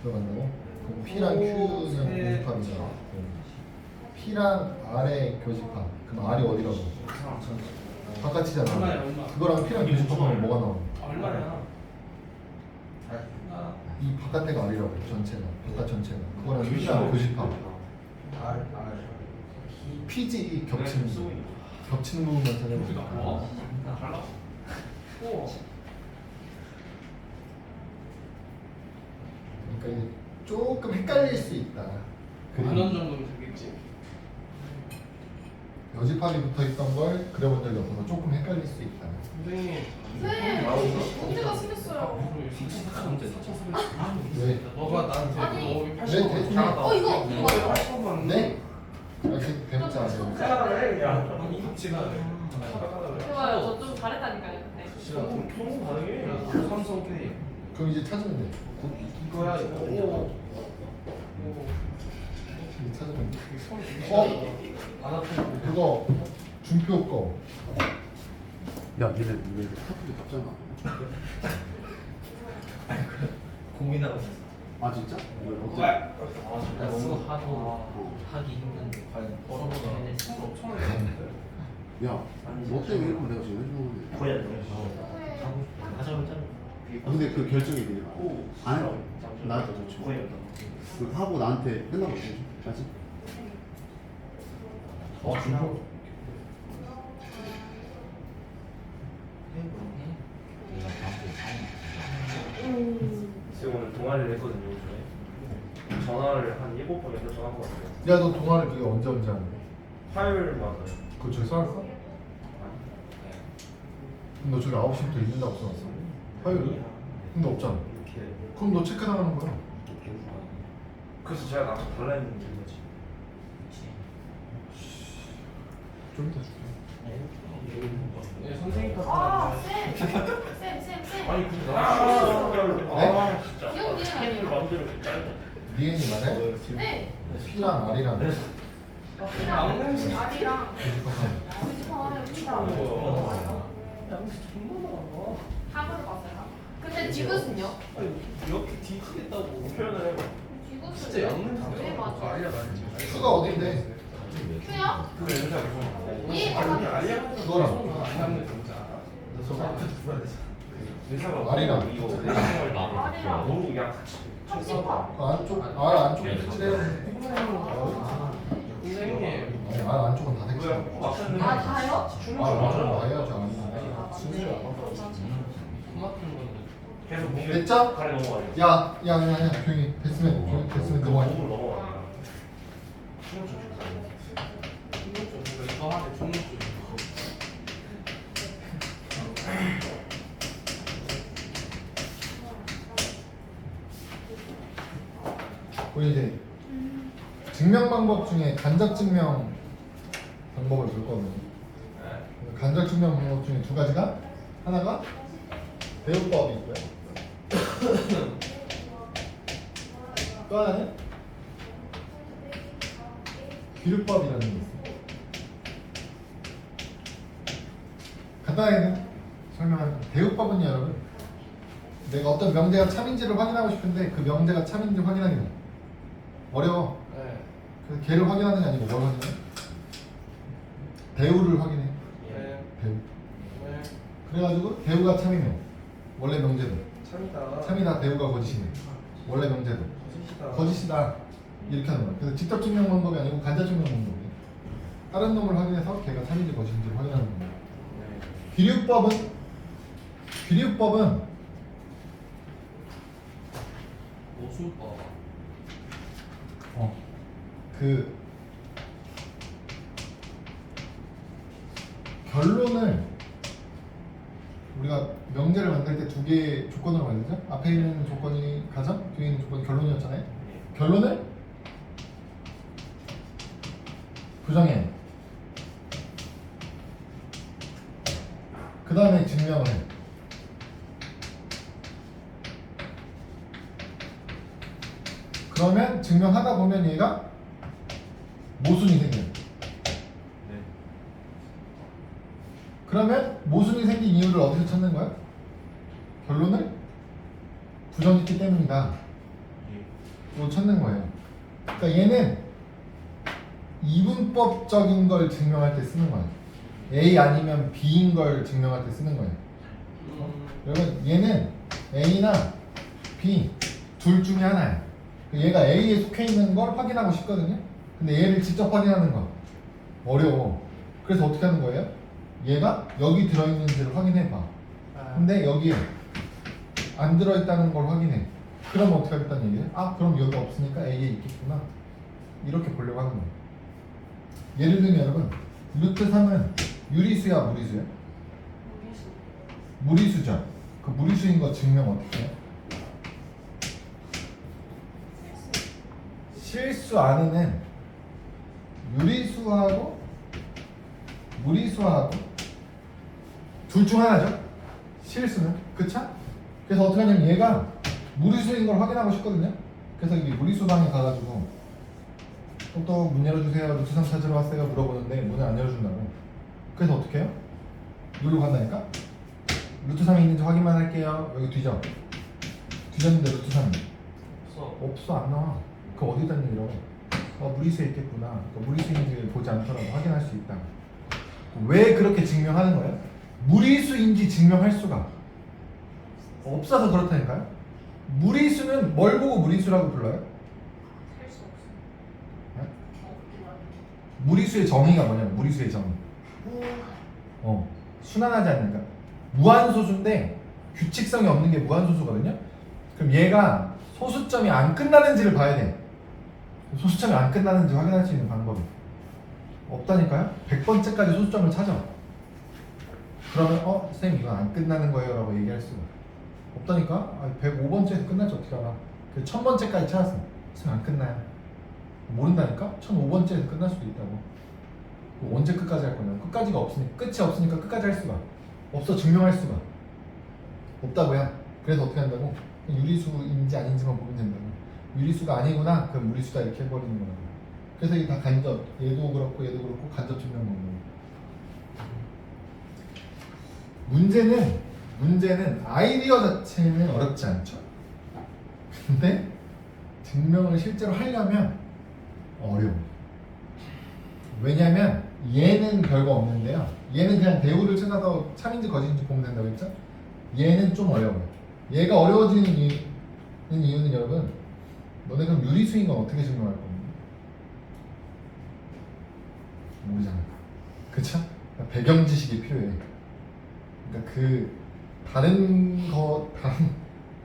들어간다고? 그럼 P랑 Q는 교집합이잖아. P랑 R의 교집합. 그럼 R이 어디라고? 바깥이잖아. 얼마야, 얼마? 그거랑 P랑 교집합하면 뭐가 나와? 얼마야? 이 바깥에가 R이라고 전체가. 바깥 전체가. 그거랑 P랑 교집합. P지 겹치는 거. 겹치는 부분만 찾아보니까. 달라? 오. 그러니까 이게 조금 헷갈릴 수 있다. 만원 정도면 되겠지. 여집합이 붙어 있던 걸 그려본 적이 없어서 조금 헷갈릴 수 있다. 선생님. 네, 문제가 생겼어요. 왜? 너가 나한테 아니. 너 왜 80번 대충? 이거 맞아. 80번 네? 이렇게 대문자 아세요? 아니 이거 지가 좋아요. 저 좀 잘했다니까요. 네. 너무 다르게. 삼성 K. 그럼 이제 찾으면 돼. 이거야 이거. 오. 이제 찾으면 돼. 안 아픈 그거 준표 거. 야 얘네 왜 이렇게 카톡이 답장 안 해? 고민하고 있어. 아 진짜? 왜 어때? 너무 하도 하기 힘든데 과연 벌어보자 해냈어. 야, 너 때문에 이러면 내가 지금 해주는 건데. 거의 안 돼. 하자면 짠. 근데 그 결정이 내가 안 해. 나도 좋죠. 거의 안 돼. 그 하고 나한테 끝나고 해줘. 알지? 준표. 지금 오늘 동아리를 했거든요. 요즘에 전화를 한 7번, 8번 한것 같아요. 야, 너 동아리 그게 언제 하는 거야? 화요일마다. 그거 저기 써놨어? 그럼 너 저기 9시부터 있는다고 써놨어? 화요일? 근데 없잖아. 이렇게. 그럼 너 체크 나가는 거야. 그래서 제가 나한테 달라 했는데 거지. 좀 이따 줄게. 네, 선생님 아, 탓. 쌤. 아니 근데 나 진짜. 기억이 스케줄 마음대로 이렇게 짧아. 니은이 말해? 네. P랑 R이랑 아리랑 어. 합을 봤어요. 근데 디귿은요? 이렇게 뒤지겠다고. 표현을 해봐. 디귿은 진짜 양는 네 맞아. 아리야 말이지. Q가 어딘데? Q요? 그 연사 무슨? 이 아니 아리야 그거랑. 아리야는 진짜. 의사가 말이랑. 이거 내 생활 말이랑. 너무 그냥 같이. 30화. 그 안쪽, R 안쪽에 색칠해야 돼. 선생님. 아니, R 안쪽은 다 색칠. 왜 막혔는데? 아 다요? R 안쪽은 다 해야지. 아니. 토마토 건데. 계속 공개. 됐죠? 가래 넘어가요. 야, 조용히. 됐으면 넘어가. 몸으로 넘어가. 신경 좀 이거 하네 종목 좀. 우리 이제 증명 방법 중에 간접 증명 방법을 볼 거거든요. 간접 증명 방법 중에 두 가지가 하나가 배우법이 있고요. 또 하나는 비율법이라는 게 있어요. 간단하게 설명하면 배우법은 여러분 내가 어떤 명제가 참인지를 확인하고 싶은데 그 명제가 참인지 확인하기 어려워. 네. 그래서 걔를 확인하는 게 아니고 뭘 확인해? 배우를 확인해. 네. 배우. 네. 그래가지고 배우가 참이면 원래 명제도 참이다. 참이다 배우가 거짓이네. 원래 명제도 거짓이다. 거짓이다 이렇게 하는 거야. 그래서 직접 증명 방법이 아니고 간접 증명 방법이에요. 다른 놈을 확인해서 걔가 참인지 거짓인지를 확인하는 거예요. 비례법은 오순법. 그 결론을 우리가 명제를 만들 때 두 개의 조건으로 만들죠. 앞에 있는 조건이 가정, 뒤에 있는 조건이 결론이었잖아요. 결론을 부정해. 그 다음에 증명을 해. 그러면 증명하다 보면 얘가 모순이 생겨요. 그러면 모순이 생긴 이유를 어디서 찾는 거야? 결론을 부정있기 때문이다. 또 찾는 거예요. 그러니까 얘는 이분법적인 걸 증명할 때 쓰는 거예요. A 아니면 B인 걸 증명할 때 쓰는 거예요. 여러분 얘는 A나 B 둘 중에 하나야. 얘가 A에 속해 있는 걸 확인하고 싶거든요. 근데 얘를 직접 확인하는 거 어려워. 그래서 어떻게 하는 거예요? 얘가 여기 들어있는지를 확인해 봐. 근데 여기에 안 들어있다는 걸 확인해. 그럼 어떻게 하겠다는 얘기예요? 아 그럼 여기 없으니까 A에 있겠구나. 이렇게 보려고 하는 거예요. 예를 들면 여러분 루트 3은 유리수야 무리수야? 무리수죠. 그 무리수인 거 증명 어떻게 해요? 실수 안에는 유리수하고 무리수하고 둘 중 하나죠. 실수는 그쵸? 그래서 어떻게 하냐면 얘가 무리수인 걸 확인하고 싶거든요. 그래서 이 무리수방에 가가지고 또 문 열어주세요. 루트 3 찾으러 왔어요. 물어보는데 문을 안 열어준다고. 그래서 어떻게 해요? 누르고 간다니까? 루트 3이 있는지 확인만 할게요. 여기 뒤져. 뒤졌는데 루트 3이 없어 안 나와. 그 어디다 있냐고. 무리수에 있겠구나. 무리수인지 보지 않더라도 확인할 수 있다. 왜 그렇게 증명하는 거예요? 무리수인지 증명할 수가 없어서 그렇다니까요. 무리수는 뭘 보고 무리수라고 불러요? 셀수 없어. 네? 무리수의 정의가 뭐냐면 무리수의 정의. 순환하지 않는가. 무한소수인데 규칙성이 없는 게 무한소수거든요. 그럼 얘가 소수점이 안 끝나는지를 봐야 돼. 소수점이 안 끝나는지 확인할 수 있는 방법이 없다니까요. 100번째까지 소수점을 찾아. 그러면 선생님 이건 안 끝나는 거예요 라고 얘기할 수가 없다니까. 105번째에서 끝날지 어떻게 알아. 1000번째까지 찾았어. 선생님 안 끝나요. 모른다니까. 1005번째에서 끝날 수도 있다고. 언제 끝까지 할 거냐. 끝까지가 없으니까. 끝이 없으니까 끝까지 할 수가 없어. 증명할 수가 없다고요. 그래서 어떻게 한다고? 유리수인지 아닌지만 보면 된다고. 유리수가 아니구나. 그럼 무리수다 이렇게 해버리는 거라고. 그래서 이게 다 간접. 얘도 그렇고 얘도 그렇고 간접 증명 방법. 문제는 아이디어 자체는 어렵지 않죠. 근데 증명을 실제로 하려면 어려워. 왜냐면 얘는 별거 없는데요. 얘는 그냥 대우를 찾아서 참인지 거짓인지 보면 된다고 했죠. 얘는 좀 어려워요. 얘가 어려워지는 이유는 여러분, 너네 그럼 유리수인 건 어떻게 증명할 겁니까? 모르잖아. 그쵸? 그러니까 배경 지식이 필요해. 그러니까 다른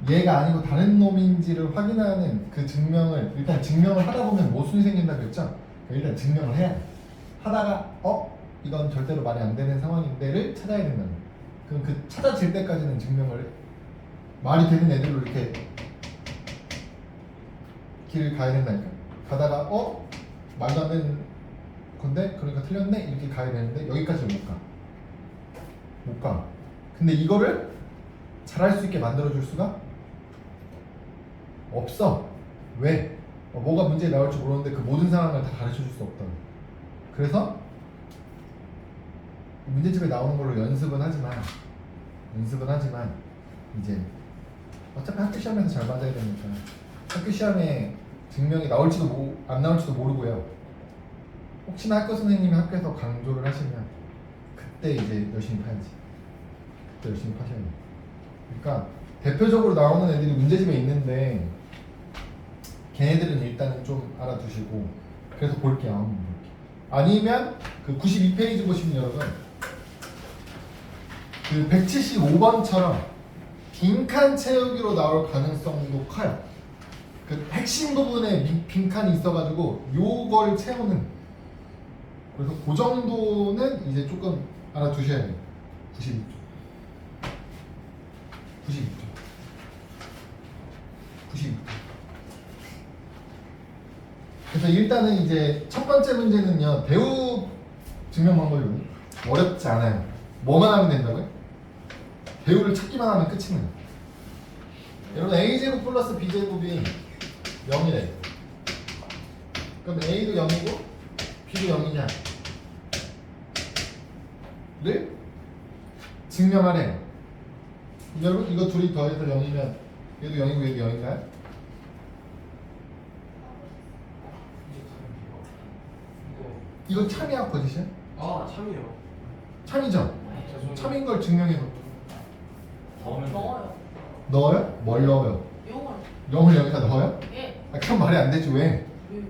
얘가 아니고 다른 놈인지를 확인하는 그 증명을 일단 증명을 하다 보면 모순이 생긴다고 했죠? 그러니까 일단 증명을 해야 돼. 하다가 이건 절대로 말이 안 되는 상황인데를 찾아야 된다는 거야. 그럼 그 찾아질 때까지는 증명을 말이 되는 애들로 이렇게 길을 가야 된다니까. 가다가 말도 안 되는 건데 그러니까 틀렸네 이렇게 가야 되는데 여기까지 못 가. 근데 이거를 잘할 수 있게 만들어줄 수가 없어. 왜? 뭐가 문제 나올지 모르는데 그 모든 상황을 다 가르쳐줄 수 없다. 그래서 문제집에 나오는 걸로 연습은 하지만 이제 어차피 학교 시험에서 잘 맞아야 되니까 학교 시험에 증명이 나올지도 안 나올지도 모르고요. 혹시나 학교 선생님이 학교에서 강조를 하시면 그때 이제 열심히 파야지. 그때 열심히 파셔야 돼요. 그러니까 대표적으로 나오는 애들이 문제집에 있는데 걔네들은 일단은 좀 알아두시고 그래서 볼게요. 아니면 그 92페이지 보시면 여러분 그 175번처럼 빈칸 채우기로 나올 가능성도 커요. 그 핵심 부분에 빈칸이 있어가지고 요걸 채우는. 그래서 그 정도는 이제 조금 알아두셔야 돼요. 92점. 그래서 일단은 이제 첫 번째 문제는요. 대우 증명 방법이 어렵지 않아요. 뭐만 하면 된다고요? 대우를 찾기만 하면 끝입니다. 여러분 a제곱 플러스 b제곱이 0이래. 그럼 a도 0이고 b도 0이냐 를 증명하래. 여러분 이거 둘이 더해서 0이면 얘도 0이고 얘도 0인가요? 이건 참이야 거짓이야? 아 참이요. 참이죠? 죄송해요. 참인 걸 증명해서 더우면 넣어요. 넣어요? 뭘 넣어요? 용을. 0을 여기다 넣어요? 예. 아 그럼 말이 안 되지 왜? 왜?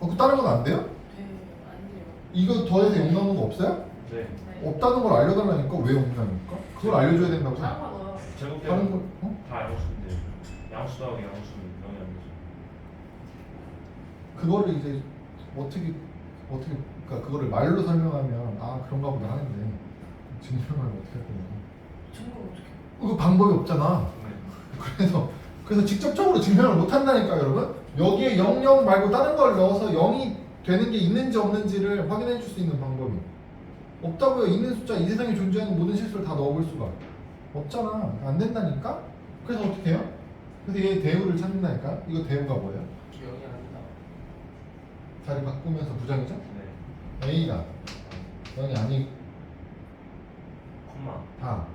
그 다른 건 안 돼요? 네. 안 돼요. 이거 더해서 0 넣는 거 없어요? 네. 네. 없다는 걸 알려달라니까 왜 없냐니까? 그걸 알려줘야 된다고 다른 거 넣어요. 제곱 다른 걸 되면 어? 다 양수인데 양수 더하기 양수는 0이 안 되죠. 그거를 이제 어떻게 그러니까 그거를 말로 설명하면 아 그런가 보다 하는데 증명을 어떻게 할 거냐? 증명 어떻게? 그 방법이 없잖아. 네. 그래서 직접적으로 증명을 못 한다니까 여러분. 여기에 00 말고 다른 걸 넣어서 0이 되는 게 있는지 없는지를 확인해 줄 수 있는 방법이 없다고요. 있는 숫자 이 세상에 존재하는 모든 실수를 다 넣어볼 수가 없잖아. 안 된다니까. 그래서 어떻게 해요? 그래서 얘 대우를 찾는다니까. 이거 대우가 뭐예요? 0이 아니다. 자리 바꾸면서 부정이죠? 네. A가 0이 아니 콤마. 다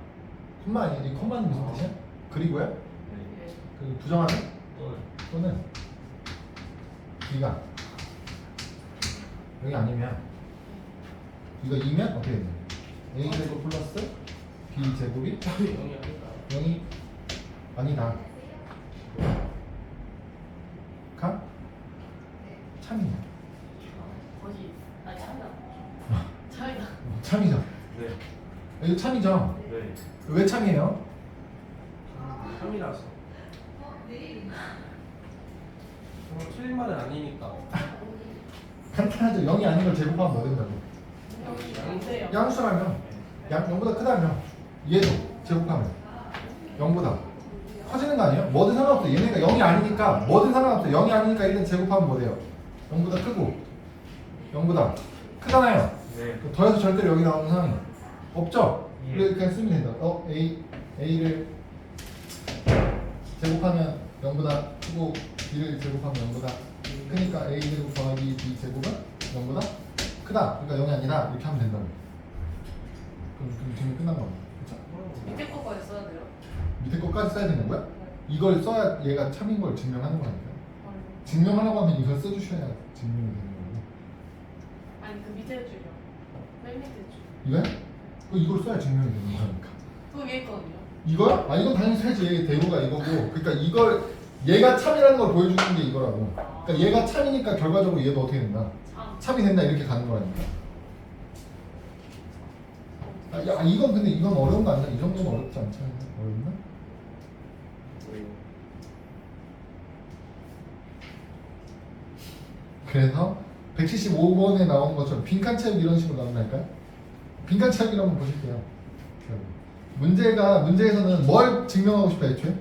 콤마 아니야? 이 콤마는 무슨 뜻이야? 그리고요? 네. 예. 그 부정하는 또는 또는 B가 여기 아니면 이거 2면 어떻게 되냐? A 제곱 플러스 B 제곱이 0이 아니다. 0이 아니다. 가? 참이냐? 거짓. 아 참이다. 참이다. 참이죠. 네. 이거 참이죠. 네. 왜 참이에요? 참이라서. 틀린 말은 아니니까. 간단하죠. 0이 아닌 걸 제곱하면 뭐 된다고? 안 돼요. 양수라면 0보다 크다면 얘도 제곱하면 0보다 커지는 거 아니에요? 뭐든 상관없어. 얘네가 0이 아니니까 뭐든 상관없어. 0이 아니니까 일단 제곱하면 뭐 돼요? 0보다 크고 0보다 크잖아요. 네. 더해서 절대로 여기 나오는 상황이 없죠? 예. 그래 그냥 쓰면 된다. A를 제곱하면 0보다 크고 B를 제곱하면 0보다 크니까 A 제곱 더하기 B 제곱은 0보다 크다. 그러니까 0이 아니라 이렇게 하면 된다고. 그럼 질문 끝난 겁니다. 그쵸? 밑에 거까지 써야 돼요. 밑에 거까지 써야 되는 거야? 이걸 써야 얘가 참인 걸 증명하는 거니까. 아니, 증명하려고 하면 이걸 써주셔야 증명이 되는 거고. 아니 그 밑에 줄이요. 맨 밑에 줄. 이거야? 이걸 써야 증명이 되는 거니까. 그 위에 거는요? 이거야? 아 이건 당연히 세지. 대우가 이거고. 그러니까 이걸 얘가 참이라는 걸 보여주는 게 이거라고. 그러니까 얘가 참이니까 결과적으로 얘도 어떻게 된다? 참. 참이 된다 이렇게 가는 거라니까. 아, 야 이건 근데 이건 어려운 거 아니야? 이 정도는 어렵지 않지 않나? 어렵나? 그래서 175번에 나오는 것처럼 빈칸 채우기 이런 식으로 나온다니까요? 빈칸 채우기를 한번 보실게요. 문제에서는 뭘 증명하고 싶다 애초에?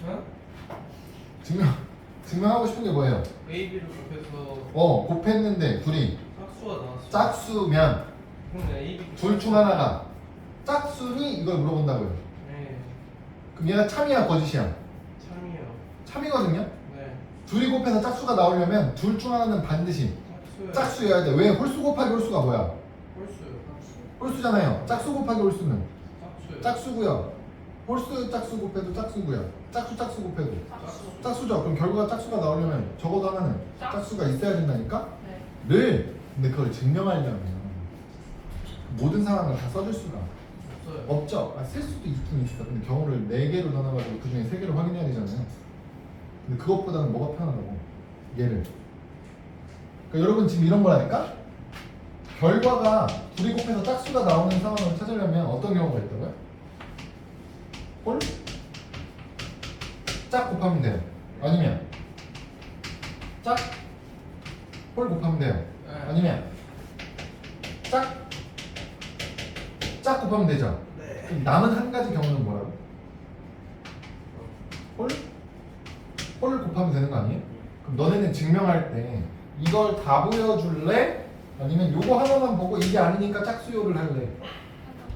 어? 증명하고 싶은 게 뭐예요? A, B를 곱해서 곱했는데 둘이 짝수가 나왔어. 짝수면 그럼 A, B 둘 중 하나가 짝수니 이걸 물어본다고요. 네. 그럼 얘가 참이야 거짓이야? 참이요. 참이거든요? 네. 둘이 곱해서 짝수가 나오려면 둘 중 하나는 반드시 짝수요. 짝수여야 돼. 왜? 홀수 곱하기 홀수가 뭐야? 홀수요. 홀수잖아요. 짝수 곱하기 홀수는 짝수요. 짝수고요. 홀수 짝수 곱해도 짝수고요. 짝수 곱해도 짝수. 짝수죠. 그럼 결과가 짝수가 나오려면 적어도 하나는 짝수. 짝수가 있어야 된다니까? 네. 늘 근데 그걸 증명하려면 모든 상황을 다 써줄 수가 없어요. 없죠. 쓸 수도 있긴 있어. 근데 경우를 4개로 나눠가지고 그 중에 3개를 확인해야 되잖아요. 근데 그것보다는 뭐가 편하다고? 얘를. 그러니까 여러분 지금 이런 거라니까? 결과가 둘이 곱해서 짝수가 나오는 상황을 찾으려면 어떤 경우가 있다고요? 홀? 짝 곱하면 돼요. 아니면 짝? 홀 곱하면 돼요. 아니면 짝 곱하면 되죠. 그럼 남은 한 가지 경우는 뭐라고? 홀을 곱하면 되는 거 아니에요? 그럼 너네는 증명할 때 이걸 다 보여줄래? 아니면 요거 하나만 보고 이게 아니니까 짝수요를 할래?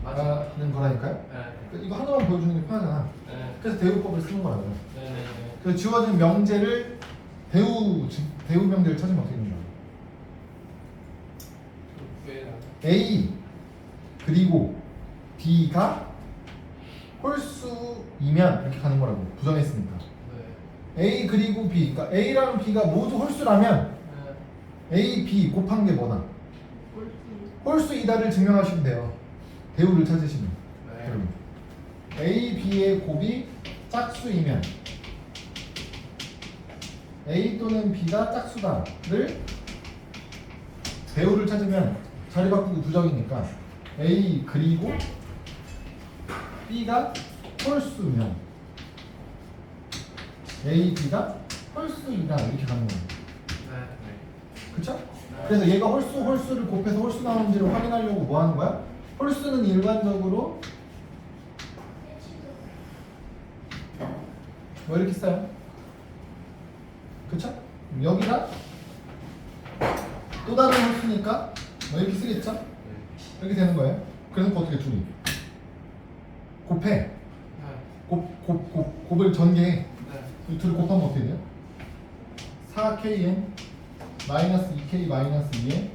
라는 거라니까요? 네. 그러니까 이거 하나만 보여주는 게 편하잖아. 네. 그래서 대우법을 쓰는 거라고요. 네. 그래서 지워진 명제를 대우 명제를 찾으면 어떻게 된다? 왜? A 그리고 B가 홀수이면 이렇게 가는 거라고 부정했으니까. 네. A 그리고 B, 그러니까 A랑 B가 모두 홀수라면 네. A, B 곱한 게 뭐나? 옳지. 홀수이다를 증명하시면 돼요. 대우를 찾으시면. 네. 그러면 A, B의 곱이 짝수이면 A 또는 B가 짝수다를 배우를 찾으면 자리 바꾸기 부정이니까 A 그리고 B가 홀수면 A, B가 홀수이다 이렇게 가는 거예요. 네. 그쵸? 그래서 얘가 홀수를 곱해서 홀수 나오는지를 확인하려고 뭐 하는 거야? 홀수는 일반적으로 뭐 이렇게 써요? 그쵸? 여기가 또 다른 홀수니까 뭐 이렇게 쓰겠죠? 이렇게 되는 거예요. 그래서 어떻게 둘이 곱해. 네. 곱을 전개해. 네. 이 둘이 곱하면 어떻게 돼요? 4kn 마이너스 2k 마이너스 2에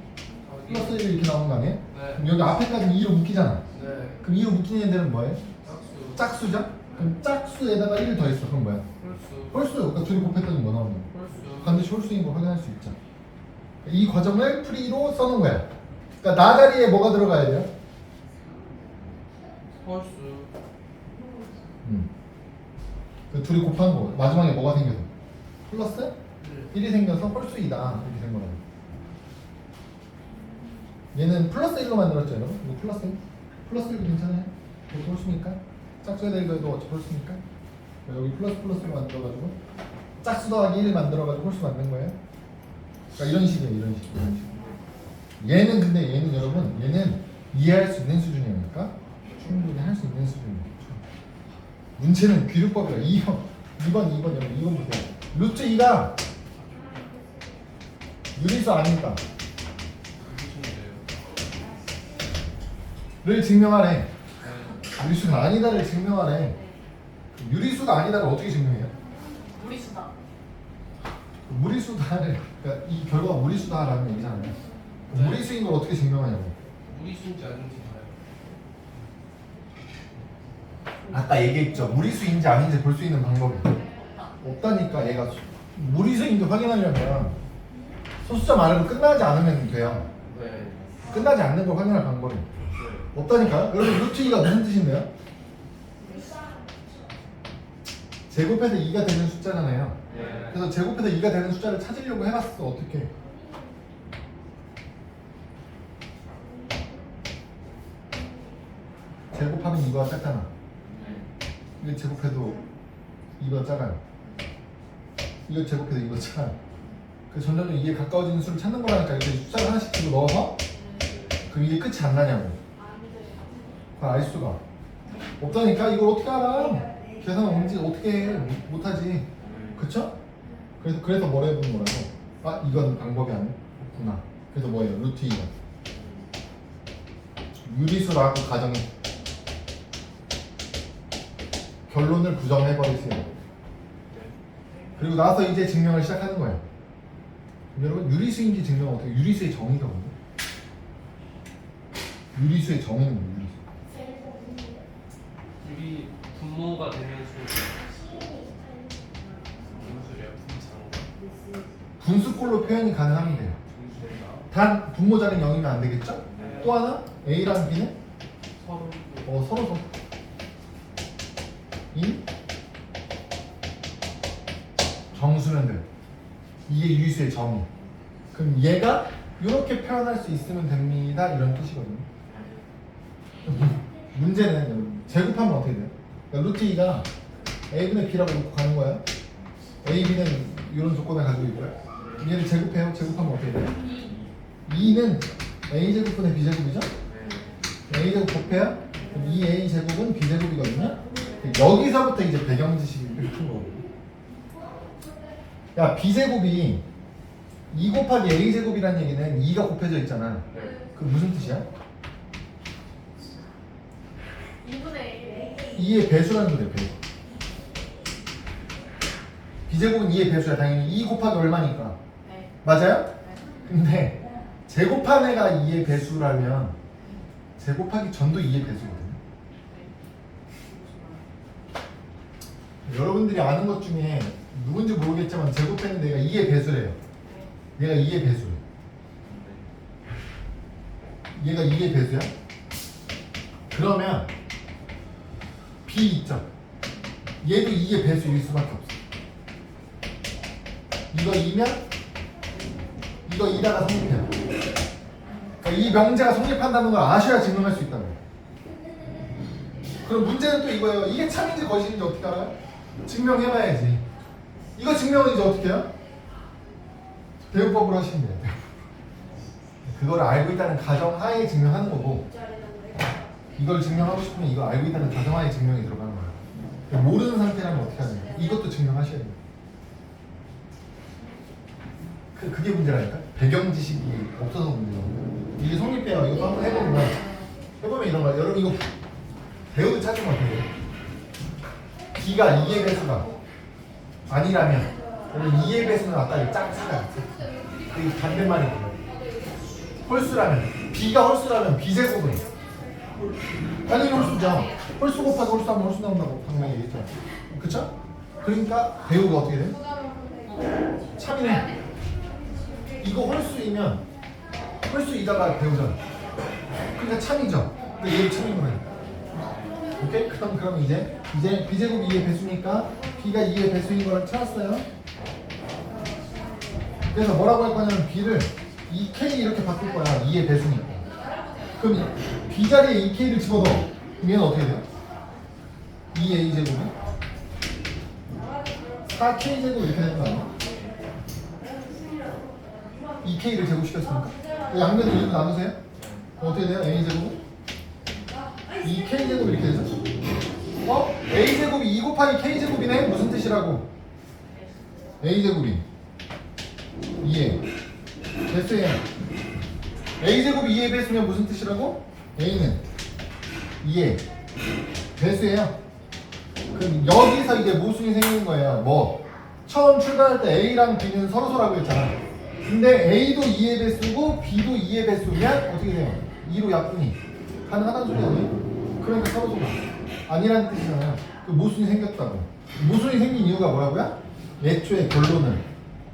플러스 1 이렇게 나오는 거 아니에요? 네. 그럼 여기 앞에까지 2로 묶이잖아. 네. 그럼 2로 묶이는 애들은 뭐예요? 짝수. 짝수죠? 그럼 짝수에다가 1을 더했어. 그럼 뭐야? 홀수. 홀수. 그러니까 둘이 곱했더니 뭐 나오냐? 홀수. 반드시 홀수인 걸 확인할 수 있죠. 이 과정을 프리로 써놓은 거야. 그러니까 나 자리에 뭐가 들어가야 돼요? 홀수. 그 둘이 곱한 거. 마지막에 뭐가 생겨서? 플러스 네. 1이 생겨서 홀수이다. 이렇게 된 거라고. 얘는 플러스 1로 만들었죠, 여러분? 이거 플러스 1? 플러스 1도 괜찮아요? 이거 홀수니까? 짝수에다 이거도 어차피 홀수니까? 여기 플러스로 만들어가지고 짝수 더하기 1을 만들어가지고 홀수 만든 거예요. 그러니까 이런 식이에요, 이런 식. 얘는 근데 얘는 여러분, 얘는 이해할 수 있는 수준이니까 충분히 할 수 있는 수준이에요. 문제는 귀류법이라 2번 여러분, 이건 보세요. 루트 2가 유리수 아닙니까? 를 증명하래. 유리수가 아니다를 증명하래. 유리수가 아니다를 어떻게 증명해요? 무리수다. 무리수다를, 그러니까 이 결과가 무리수다라는 얘기잖아요. 네. 무리수인 걸 어떻게 증명하냐고. 무리수인지 아닌지 봐요. 아까 얘기했죠. 무리수인지 아닌지 볼 수 있는 방법이 없다니까. 얘가 무리수인지 확인하려면 소수점 아래로 끝나지 않으면 돼요. 네. 끝나지 않는 걸 확인할 방법이 없다니까. 여러분 루트 2가 무슨 뜻인데요? 제곱해서 2가 되는 숫자잖아요. 네. 그래서 제곱해서 2가 되는 숫자를 찾으려고 해봤어. 어떻게? 제곱하면 2가 작잖아. 이거 제곱해도 2가 작아요. 이거 제곱해도 2가 작아요. 그래서 점점 이게 가까워지는 수를 찾는 거라니까. 이렇게 숫자를 하나씩 집어 넣어서 그럼 이게 끝이 안 나냐고. 그걸 알 수가 없다니까. 이걸 어떻게 알아? 계산 언제 어떻게 해? 못하지. 그쵸? 그래서 뭘 해보는 거라고. 아, 이건 방법이 아니구나. 그래서 뭐예요? 루트 2가 유리수라고 가정해. 결론을 부정해버리세요. 그리고 나서 이제 증명을 시작하는 거예요. 여러분 유리수인지 증명은 어떻게? 유리수의 정의가 뭐예요? 유리수의 정의는 뭐예요? 유리수. 유리 분모가 되는 수. 무슨 소리야? 분모. 분수꼴로 표현이 가능하면 돼요. 분수된다. 단 분모자는 0이면 안 되겠죠? 네. 또 하나 A랑 B는 서로. 서로 인 정수면 돼요. 이게 유리수의 정의. 그럼 얘가 이렇게 표현할 수 있으면 됩니다. 이런 뜻이거든요. 문제는 제곱하면 어떻게 돼요? 그러니까 루트 2가 A분의 B라고 놓고 가는 거예요. A, B는 이런 조건을 가지고 있고요. 얘를 제곱해요. 제곱하면 어떻게 돼요? 2는 A제곱분의 B제곱이죠? A제곱 곱해야 2A제곱은 B제곱이거든요. 여기서부터 이제 배경 지식이 필요한 거고. 야, B제곱이 2 곱하기 A제곱이라는 얘기는 2가 곱해져 있잖아. 그 무슨 뜻이야? 2분의 1. 2의 배수라는 소리야, 배수. B제곱은 2의 배수야. 당연히 2 곱하기 얼마니까. 네. 맞아요? 네. 근데 제곱한 애가 2의 배수라면 제곱하기 전도 2의 배수거든요. 여러분들이 아는 것 중에 누군지 모르겠지만 제곱했는데 얘가 2의 배수래요. 얘가 2의 배수래. 얘가 2의 배수야? 그러면 B 있죠? 얘도 2의 배수일 수밖에 없어. 이거 2면 이거 2다가 성립해요. 그러니까 이 명제가 성립한다는 걸 아셔야 증명할 수 있다는 거예요. 그럼 문제는 또 이거예요. 이게 참인지 거짓인지 어떻게 알아요? 증명해봐야지. 이거 증명은 이제 어떻게 해요? 대우법으로 하시면 돼요. 그걸 알고 있다는 가정하에 증명하는 거고, 이걸 증명하고 싶으면 이걸 알고 있다는 가정하에 증명이 들어가는 거예요. 모르는 상태라면 어떻게 하는 거예요? 이것도 증명하셔야 돼요. 그게 문제라니까? 배경 지식이 없어서 문제예요. 이게 성립해요. 이것도 한번 해보면 이런 거야. 여러분 이거 배우도 찾으면 어떡해요? B가 2의 배수가 아니라면, 여러분 2의 배수는 아까 이 짝수가 이 반대말이거든요. 홀수라면, B가 홀수라면 B제곱은 당연히 홀수죠. 홀수 곱하기 홀수하면 홀수 나온다고 방금 얘기했죠. 그쵸? 그러니까 배우가 어떻게 돼? 참이네. 이거 홀수이면 홀수이다가 배우잖아. 그러니까 참이죠. 그러니까 얘도 참인 거예요. 오케이? 그럼 이제 B제곱이 2의 배수니까 B가 2의 배수인 걸 찾았어요. 그래서 뭐라고 할 거냐면 B를 2K 이렇게 바꿀 거야. 2의 배수니까. 그럼 B 자리에 2K를 집어넣어. 그럼 얘는 어떻게 돼요? 2A 제곱이 4K 제곱 이렇게 되는 거 아니야? 2K를 제곱시켰으니까 양면을 2로 나누세요. 어떻게 돼요? A 제곱은 2K 제곱 이렇게 되죠? A 제곱이 2 곱하기 K 제곱이네? 무슨 뜻이라고? A 제곱이 2에 배수예요. A 제곱이 2의 배수면 무슨 뜻이라고? A는 2의 배수예요. 그럼 여기서 이제 모순이 생기는 거예요. 뭐 처음 출발할 때 A랑 B는 서로서라고 했잖아. 근데 A도 2의 배수고 B도 2의 배수면 어떻게 돼요? 2로 약분이 가능하다는 소리 아니에요? 그러니까 서로서가 아니라는 뜻이잖아요. 그 모순이 생겼다고. 모순이 생긴 이유가 뭐라고요? 애초에 결론을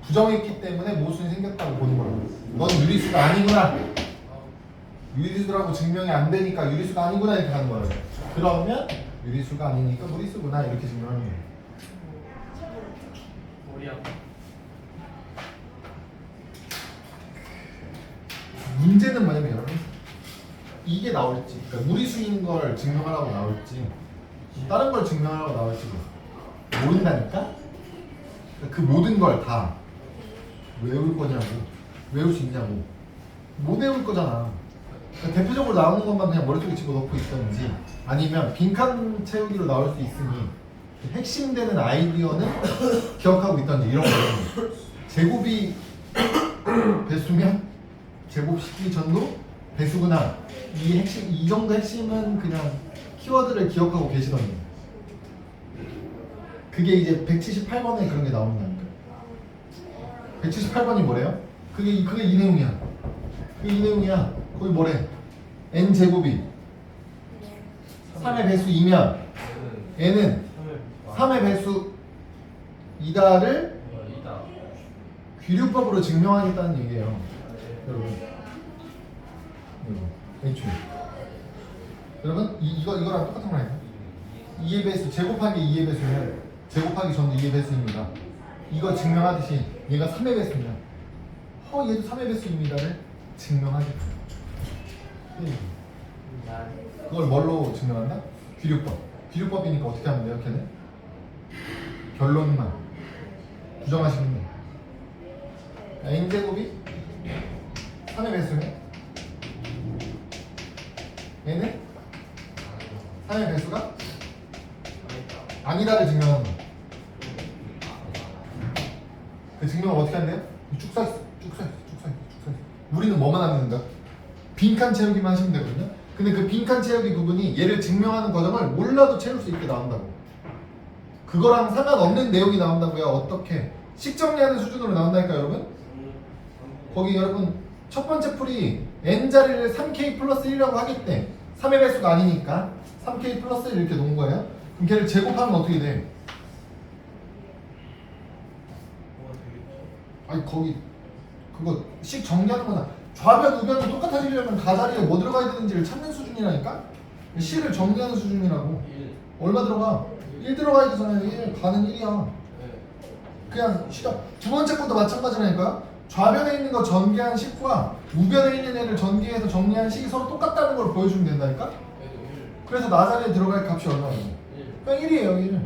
부정했기 때문에 모순이 생겼다고 보는 거라고. 넌 유리수가 아니구나. 유리수라고 증명이 안 되니까 유리수가 아니구나 이렇게 하는 거예요. 그러면 유리수가 아니니까 무리수구나 이렇게 증명하는 거예요. 머리 아파. 문제는 뭐냐면 여러분 이게 나올지, 그러니까 무리수인 걸 증명하라고 나올지 다른 걸 증명하라고 나올지 모른다니까. 그 모든 걸 다 외울 거냐고, 외울 수 있냐고, 못 외울 거잖아. 그러니까 대표적으로 나오는 것만 그냥 머릿속에 집어넣고 있던지 아니면 빈칸 채우기로 나올 수 있으니 핵심되는 아이디어는 기억하고 있던지 이런 거예요. 제곱이 배수면 제곱시키기 전도 배수구나. 이 핵심, 이 정도 핵심은 그냥 키워드를 기억하고 계시던지. 그게 이제 178번에 그런 게 나온다니까. 178번이 뭐래요? 그게 이 내용이야. 그게 이 내용이야. 거기 뭐래? n 제곱이 3의 배수 2면 n은 3의 배수 이다를 귀류법으로 증명하겠다는 얘기예요. 여러분, 애초에 여러분 이거랑 똑같은 거 아니에요? 2의 배수 제곱하기 2의 배수는 제곱하기 전도 2의 배수입니다. 이거 증명하듯이 얘가 3의 배수면 얘도 3의 배수입니다를 증명하겠다. 그걸 뭘로 증명한다? 귀류법. 귀류법이니까 어떻게 하면 돼요? 걔는 결론만 부정하시면 돼요. n제곱이 3의 배수면 얘는 3의 배수가 아니다를 증명하는 거야. 그 증명을 어떻게 한대요? 쭉 써있어. 우리는 뭐만 하면 된다? 빈칸 채우기만 하시면 되거든요. 근데 그 빈칸 채우기 부분이 얘를 증명하는 과정을 몰라도 채울 수 있게 나온다고. 그거랑 상관없는 내용이 나온다고요. 어떻게? 식정리하는 수준으로 나온다니까 여러분. 거기 여러분 첫 번째 풀이 n자리를 3k 플러스 1이라고 하겠대. 3의 배수가 아니니까 3k 플러스 1 이렇게 놓은 거예요. 그럼 걔를 제곱하면 어떻게 돼? 아니 거기 그거 식 정리하는 거나 좌변 우변이 똑같아지려면 가자리에 뭐 들어가야 되는지를 찾는 수준이라니까. 식을 정리하는 수준이라고. 1. 얼마 들어가? 1 들어가야 되잖아요. 1 가는 1이야. 네. 그냥 시각 두 번째 것도 마찬가지라니까. 좌변에 있는 거 전개한 식과 우변에 있는 애를 전개해서 정리한 식이 서로 똑같다는 걸 보여주면 된다니까. 얘도 1. 그래서 나자리에 들어갈 값이 얼마예요? 1. 그냥 1이에요. 1은.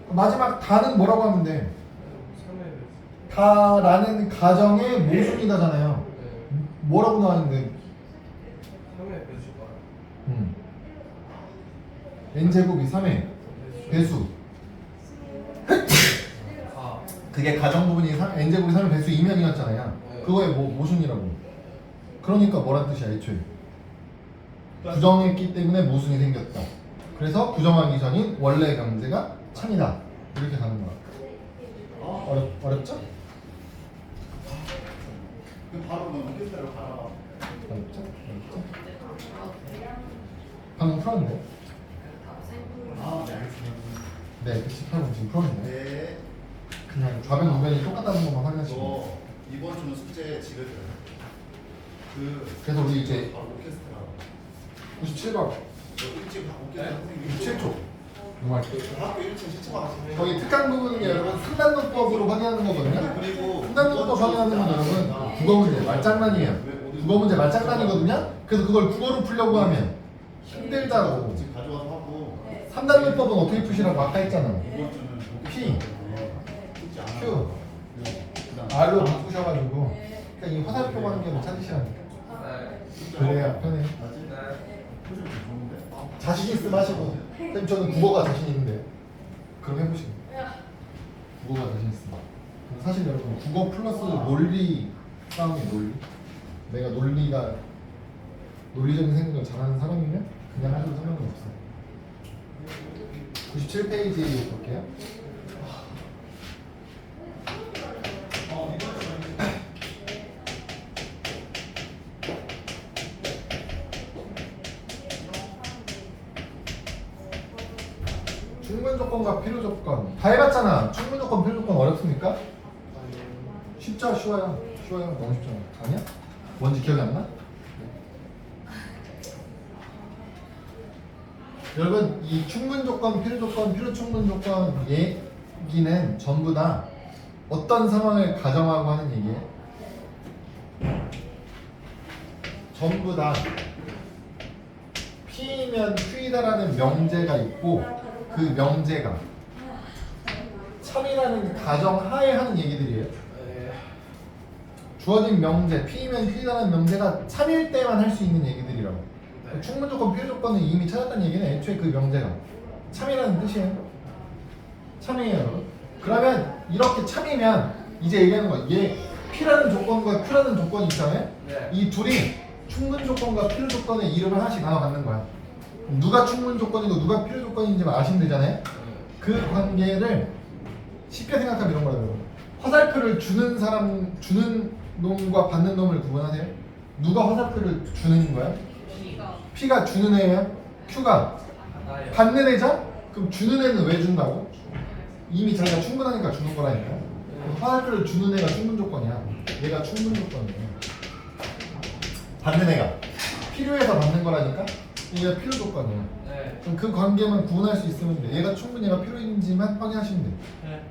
마지막 다는 뭐라고 하면 돼? 3의 다라는 가정의 모순이다잖아요. 네. 뭐라고 나왔는데? 3의 배수가 n제곱이 3의 배수. 아. 그게 가정 부분이 n제곱이 3의 배수 이면이었잖아요. 네. 그거의 모순이라고. 그러니까 뭐란 뜻이야 애초에. 부정했기 때문에 모순이 생겼다. 그래서 부정하기 전인 원래 명제가 참이다. 이렇게 가는 거야. 어렵죠? 바로 그냥 오케스트라로 가라. 어렵죠? 방금 풀었는데? 아, 네, 알겠습니다. 네, 18번 지금 풀었는데. 네. 그냥 좌변 우변이 똑같다는 것만 확인하시면 돼요. 저 이번 주는 숙제 집에 들어요. 그래서 우리 이제 바로 오케스트라. 97번 저 일찍 오케스트라 선생님 67초 뭐 할게요? 학교 1층 시청 하시면 거기 특강 부분은 여러분 순단노법으로 확인하는 거거든요. 그리고 순단노법 확인하는 건 여러분 국어 문제 말장난이에요. 국어 문제 말장난이거든요. 그래서 그걸 국어로 풀려고 하면 힘들다고. 지금 가져와서 하고 3단노법은 어떻게 푸시라고 아까 했잖아. 이번 주는 P, 숙제 안 Q, 하고 그다음 R로 못 푸셔가지고 그냥 이 화살표 관계로 찾으시라니까. 그래야 편해. 맞지? 표정 좋은데? 자신 있으면 하시고. 선생님 저는 국어가 자신 있는데 그럼 해보시고. 국어가 자신 있으면. 근데 사실 여러분 국어 플러스 논리 싸움이 논리. 내가 논리적인 생각을 잘하는 사람이면 그냥 하셔도 상관이 없어요. 97페이지 볼게요. 충분 조건과 필요 조건 다 해봤잖아. 충분 조건, 필요 조건 어렵습니까? 쉽죠? 쉬워요. 쉬워요. 너무 쉽잖아. 아니야? 뭔지 기억이 안 나? 여러분 이 충분 조건, 필요 조건, 필요 충분 조건 얘기는 전부 다 어떤 상황을 가정하고 하는 얘기예요? 전부 다 P면 Q이다라는 명제가 있고 그 명제가 참이라는 가정하에 하는 얘기들이에요. 주어진 명제 P면 Q이다라는 명제가 참일 때만 할 수 있는 얘기들이라고. 충분 조건, 필요 조건은 이미 찾았다는 얘기는 애초에 그 명제가 참이라는 뜻이에요. 참이에요, 여러분. 그러면 이렇게 참이면 이제 얘기하는 거야. 얘 P라는 조건과 Q라는 조건이 있잖아요. 네. 이 둘이 충분 조건과 필요 조건의 이름을 하나씩 나눠 갖는 거야. 누가 충분 조건이고 누가 필요 조건인지 아시면 되잖아요. 그 관계를 쉽게 생각하면 이런 거라고요. 화살표를 주는 사람, 주는 놈과 받는 놈을 구분하세요. 누가 화살표를 주는 거야? P가 주는 애예요? Q가 받는 애죠? 그럼 주는 애는 왜 준다고? 이미 자기가 충분하니까 주는 거라니까. 화살표를 주는 애가 충분 조건이야. 얘가 충분 조건이에요. 받는 애가 필요해서 받는 거라니까. 얘가 필요 조건이야. 그럼 그 관계만 구분할 수 있으면 돼. 얘가 충분, 얘가 필요인지만 확인하시면 돼.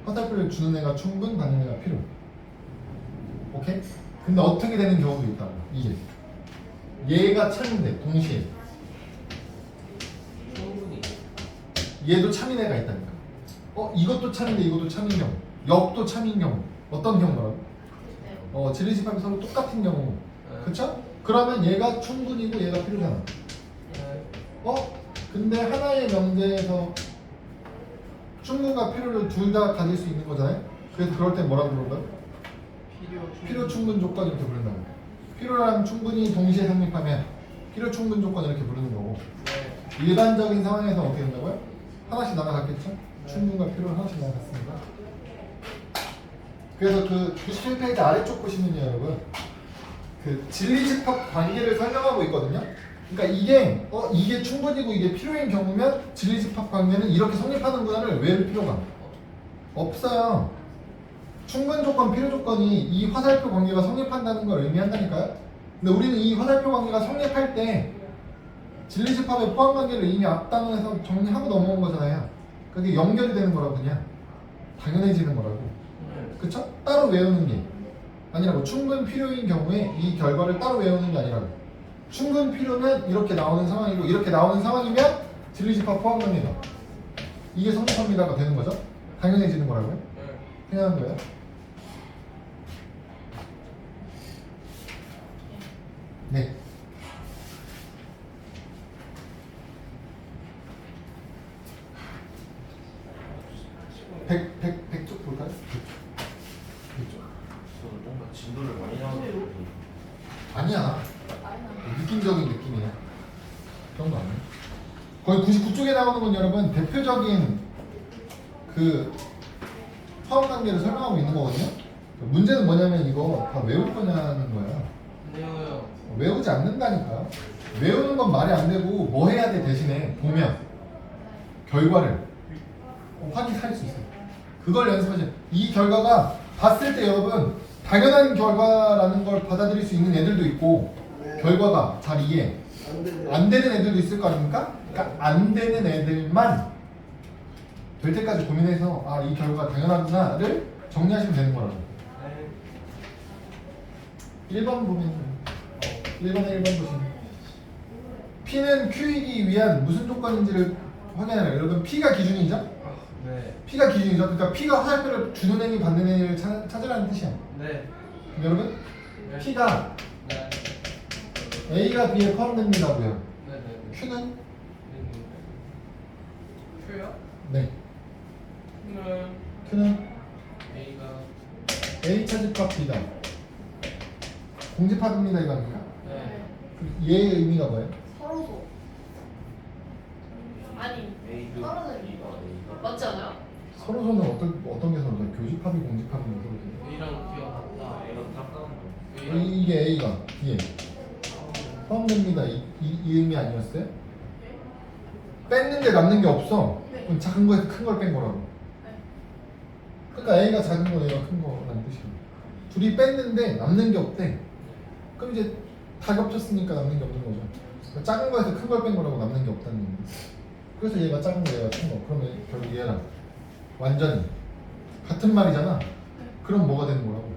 화살표를 주는 애가 충분, 받는 애가 필요. 오케이? 근데 어떻게 되는 경우도 있다고. 이게 얘가 참인데 동시에 얘도 참인 애가 있다니까. 이것도 참인데 이것도 참인 경우, 역도 참인 경우. 어떤 경우라고? 진리집합이 서로 똑같은 경우. 그쵸? 그러면 얘가 충분이고 얘가 필요잖아. 근데 하나의 명제에서 충분과 필요를 둘 다 가질 수 있는 거잖아요. 그래서 그럴 땐 뭐라고 부른다고? 필요 충분 조건 이렇게 부른다고. 필요랑 충분이 동시에 성립하면 필요 충분 조건 이렇게 부르는 거고. 일반적인 상황에서 어떻게 된다고요? 하나씩 나눠갔겠죠? 충분과 필요를 하나씩 나눠갔습니다. 그래서 그 97페이지 아래쪽 보시면요, 여러분, 그 진리집합 관계를 설명하고 있거든요. 그러니까 이게 충분이고 이게 필요인 경우면 진리집합 관계는 이렇게 성립하는구나를 외울 필요가 없어요. 충분 조건, 필요 조건이 이 화살표 관계가 성립한다는 걸 의미한다니까요. 근데 우리는 이 화살표 관계가 성립할 때 진리집합의 포함 관계를 이미 앞단원에서 정리하고 넘어온 거잖아요. 그게 연결이 되는 거라고 그냥 당연해지는 거라고. 그쵸? 따로 외우는 게 아니라고. 충분 필요인 경우에 이 결과를 따로 외우는 게 아니라고. 충분 필요는 이렇게 나오는 상황이고 이렇게 나오는 상황이면 진리집합 포함 관계다. 이게 성립합니다가 되는 거죠? 당연해지는 거라고요? 당연한 거예요? 네. 백쪽 볼까요? 백쪽. 저는 뭔가 진도를 많이 나오는 아니야. 아니야. 느낌적인 느낌이야. 그런 거 아니야. 거의 99쪽에 나오는 건 여러분 대표적인 그 포함 관계를 설명하고 있는 거거든요. 문제는 뭐냐면 이거 다 외울 거냐는 거야. 안녕하세요. 외우지 않는다니까. 외우는 건 말이 안 되고 뭐 해야 돼 대신에 보면 결과를 확인할 수 있어. 그걸 연습하지. 이 결과가 봤을 때 여러분 당연한 결과라는 걸 받아들일 수 있는 애들도 있고 결과가 잘 이해 안 되는 애들도 있을 거 아닙니까? 그러니까 안 되는 애들만 될 때까지 고민해서 아 이 결과가 당연하구나를 정리하시면 되는 거라고. 1번 보면 1번에 1번 보시면 P는 Q이기 위한 무슨 조건인지를 확인하라. 여러분 P가 기준이죠? 네. P가 기준이죠. 그러니까 P가 화살표를 주는 애니 받는 애니를 찾으라는 뜻이야. 네. 여러분 네. P가 네. A가 B에 포함됩니다고요. 네. 네. Q는 큐요? 네. 는 Q는 A가 A 차집합 B다. 공집합입니다 이거 아닙니까? 네. 얘의 의미가 뭐예요? 서로소. 아니. A도 서로는 B가 A가 맞지 않아요? 서로서는 어떤 게 서로죠? 교집합이 공집합이 서로죠. A랑 B가 같다. A가 탑다운 거. A랑 이게 A가 B에 포함됩니다. 이 의미 아니었어요? 뺐는데 남는 게 없어. 네. 그럼 작은 거에서 큰 걸 뺀 거라고. 네. 그러니까 A가 작은 거 A가 큰 거라는 뜻이야. 둘이 뺐는데 남는 게 없대. 그럼 이제 다 겹쳤으니까 남는 게 없는 거죠. 그러니까 작은 거에서 큰 걸 뺀 거라고 남는 게 없다는 얘기. 그래서 얘가 작은 거 얘가 큰 거. 그러면 결국 얘랑 완전히 같은 말이잖아. 그럼 뭐가 되는 거라고?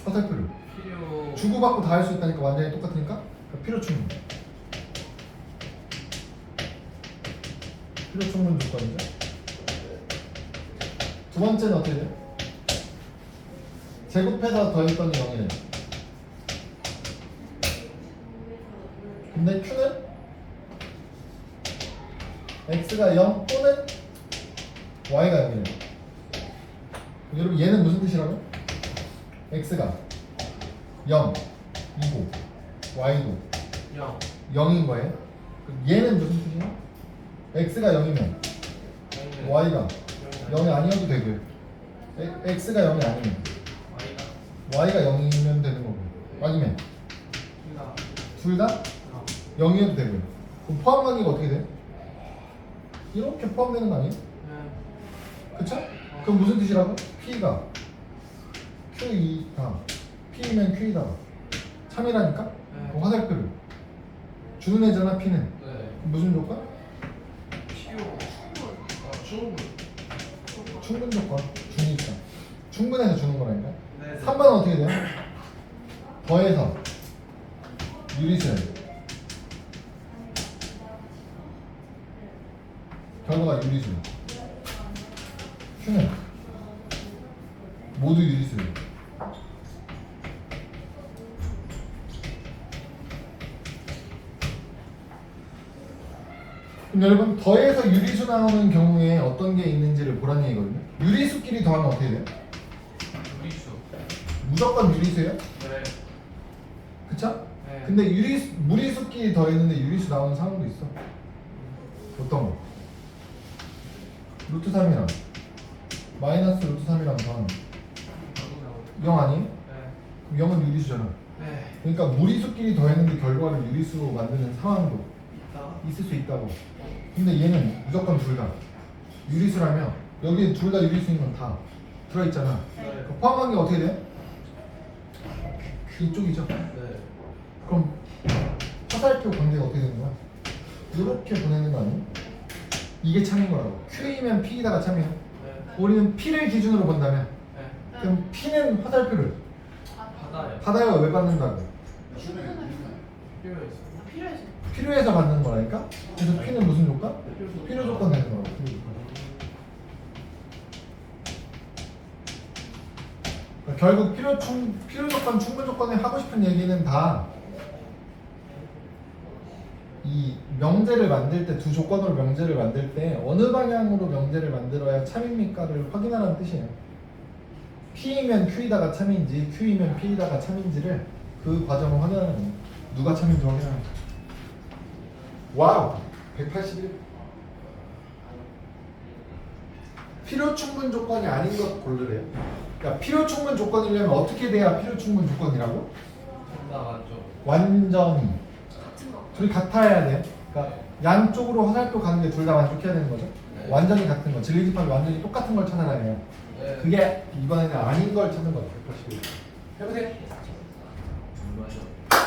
화살표를 필요 주고받고 다 할 수 있다니까 완전히 똑같으니까 그러니까 필요 충분. 필요 충분 조건이죠. 두 번째는 어떻게 돼요? 제곱해서 더했더니 0이래요. 근데 Q는 X가 0 또는 Y가 0이래요. 여러분 얘는 무슨 뜻이라고요? X가 0, 2고 Y도 0. 0인 거예요. 그럼 얘는 무슨 뜻이야? X가 0이면 Y가 0이 아니어도 되고요. X가 0이 아니면 Y가 0이면 되는 거고 아니면 둘 다 0이어도 되고요. 그럼 포함 관계가 어떻게 돼요? 이렇게 포함되는 거 아니에요? 그쵸? 그럼 무슨 뜻이라고? P가 Q2다 P면 Q이다 3이라니까? 그럼 화살표를 주는 애잖아 P는. 네. 그럼 무슨 조건? 필요 충분. 충분 조건 주니까 충분해서 주는 거라니까. 네. 3번은 어떻게 돼요? 더해서 유리수예요. 결과가 유리수. Q는 모두 유리수예요. 그럼 여러분 더해서 유리수 나오는 경우에 어떤 게 있는지를 보라는 얘기거든요. 유리수끼리 더하면 어떻게 돼요? 무리수. 무조건 유리수예요? 네. 그쵸? 네. 근데 무리수끼리 더했는데 유리수 나오는 상황도 있어. 어떤 거? 루트 3이랑 마이너스 루트 3이랑 더하면 0 아니에요? 네. 그럼 0은 유리수잖아. 네. 그러니까 무리수끼리 더했는데 결과를 유리수로 만드는 상황도 있다. 있을 수 있다고. 근데 얘는 무조건 둘 다 유리수라면 여기 둘 다 유리수인 건 다 들어있잖아. 네. 그 포함한 게 어떻게 돼? 이쪽이죠. 네. 그럼 화살표 관계가 어떻게 되는 거야? 이렇게 보내는 거 아니야? 이게 참인 거라고. Q이면 P이다가 참이야. 네. 우리는 P를 기준으로 본다면 네. 그럼 P는 화살표를 받아요. 받아요. 왜 받는다고? 필요해 있어. 필요해서. 필요해서 받는 거라니까? 그래서 P는 무슨 조건? 필요 조건 되는 거라고. 필요 조건. 그러니까 결국 필요 조건, 충분 조건에 하고 싶은 얘기는 다 이 명제를 만들 때 두 조건으로 명제를 만들 때 어느 방향으로 명제를 만들어야 참입니까를 확인하라는 뜻이에요. P이면 Q이다가 참인지 Q이면 P이다가 참인지를 그 과정을 확인하는 거예요. 누가 참인지 확인하는 거예요. 와우! 181. 필요 충분 조건이 아닌 것 고르래요. 그러니까 필요 충분 조건이려면 어떻게 돼야 필요 충분 조건이라고? 나갔죠. 완전히 같은 거. 둘이 같아야 돼요. 그러니까 양쪽으로 화살표 가는 게 둘 다 만족해야 되는 거죠. 네. 완전히 같은 거, 진리집합이 완전히 똑같은 걸 찾아다녀요. 네. 그게 이번에는 아닌 걸 찾는 거예요. 181. 해보세요.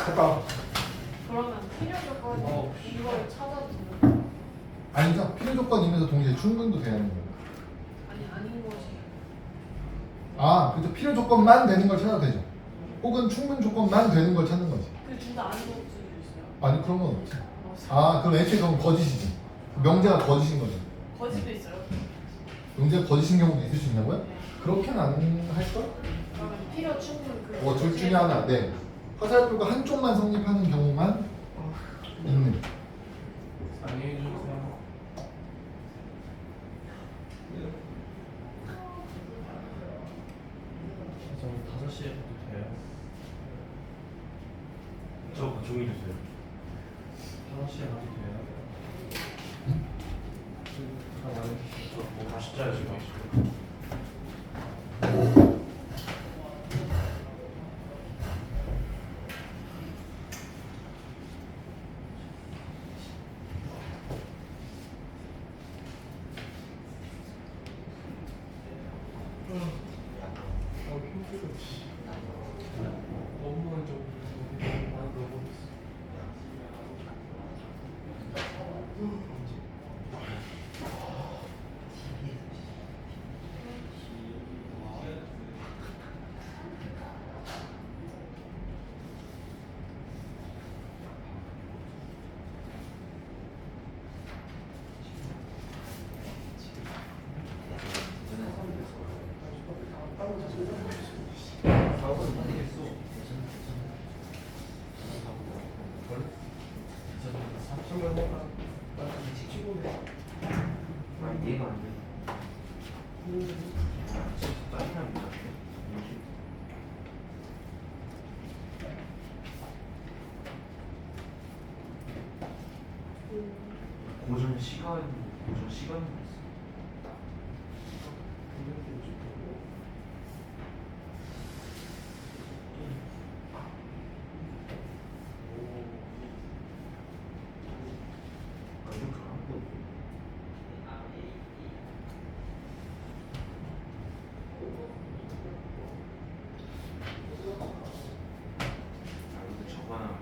잠깐. 그러면 필요 조건이 어. 이걸 찾아도 되는 거 아니죠. 필요 조건이면서 동시에 충분도 돼야 하는 거예요. 아니 아닌 것이. 아, 그죠. 필요 조건만 되는 걸 찾아도 되죠. 혹은 충분 조건만 되는 걸 찾는 거지. 그둘다 아닌 것도 있어요. 아니 그런 건 없지. 아, 그럼 애초에 그건 거짓이지. 명제가 거짓인 거죠. 거짓도 있어요. 명제가 거짓인 경우도 있을 수 있냐고요? 네. 그렇게는 안 할걸? 그러면 필요 충분 그. 둘 중에 하나. 네. 화살표가 한쪽만 성립하는 경우만 있는. 안녕히 계세요. 저 5시에 가도 돼요? 저 종이 주세요. 5시에 가도 돼요? 다 말해주시죠. 뭐 숫자요 지금. 힘들어. 업무는 좀 많이 넣어보겠어. 아 이해가 안 돼. 짜증납니다. 고전 시간이 있어. 아 이렇게 하는 거. 아 이거 저거나.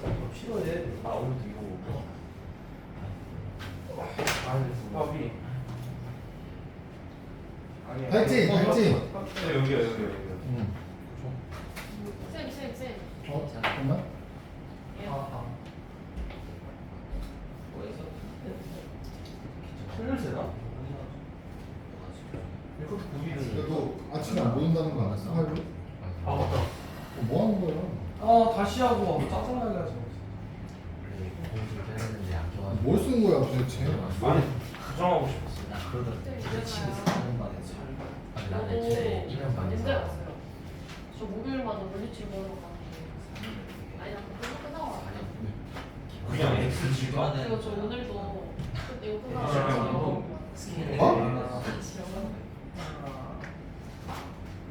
여기서 필요해. 아 오늘도 이거 먹고. 밥이. 아니야. 발찌, 발찌. 여기요. 응. 쌤. 잠깐만. 뭐에서 출혈세나? 이것도 고기는. 너 아침에 안 보인다는 거 알았어? 하루? 아 맞다. 뭐 하는 거야? 아 다시 하고 짜증나게 하지. 원래 공부를 했는데 안 좋아하는 뭘 쓴 거야 도대체? 아니 부정하고 싶었어. 나 그러다 네, 부대치면서 있잖아요. 사는 말에 아니 나는 애초에 1년 반에서 언제 왔어요? 저 목요일마다 물리치료 보러 갔는데 아니 나 끝나고 왔어요. 그냥 X 지가. 그리고 저 오늘도 이거 끝나고 아, 왔어요. 스캔을 어?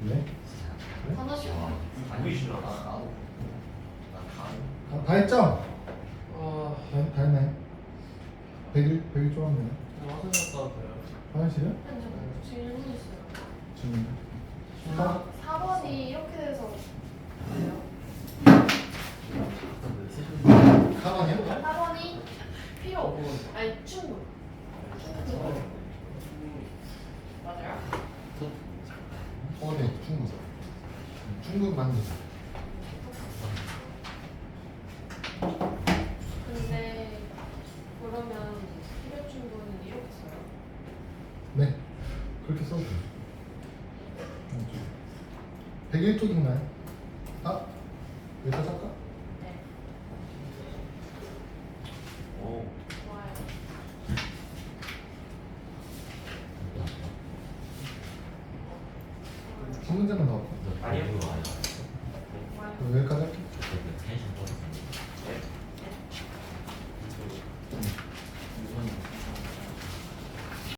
왜? 하나씩 보이시나? 나도 나 발점. 아 다 했네. 100일 쪼았네. 화장실 갔다 왔어요. 화장실이야? 아니 저 질문 있어요. 지금. 4번이 이렇게 돼서 돼요? 4번이야? 4번이 필요 아니 충분 맞아요? 네, 충분. 충분 만드자.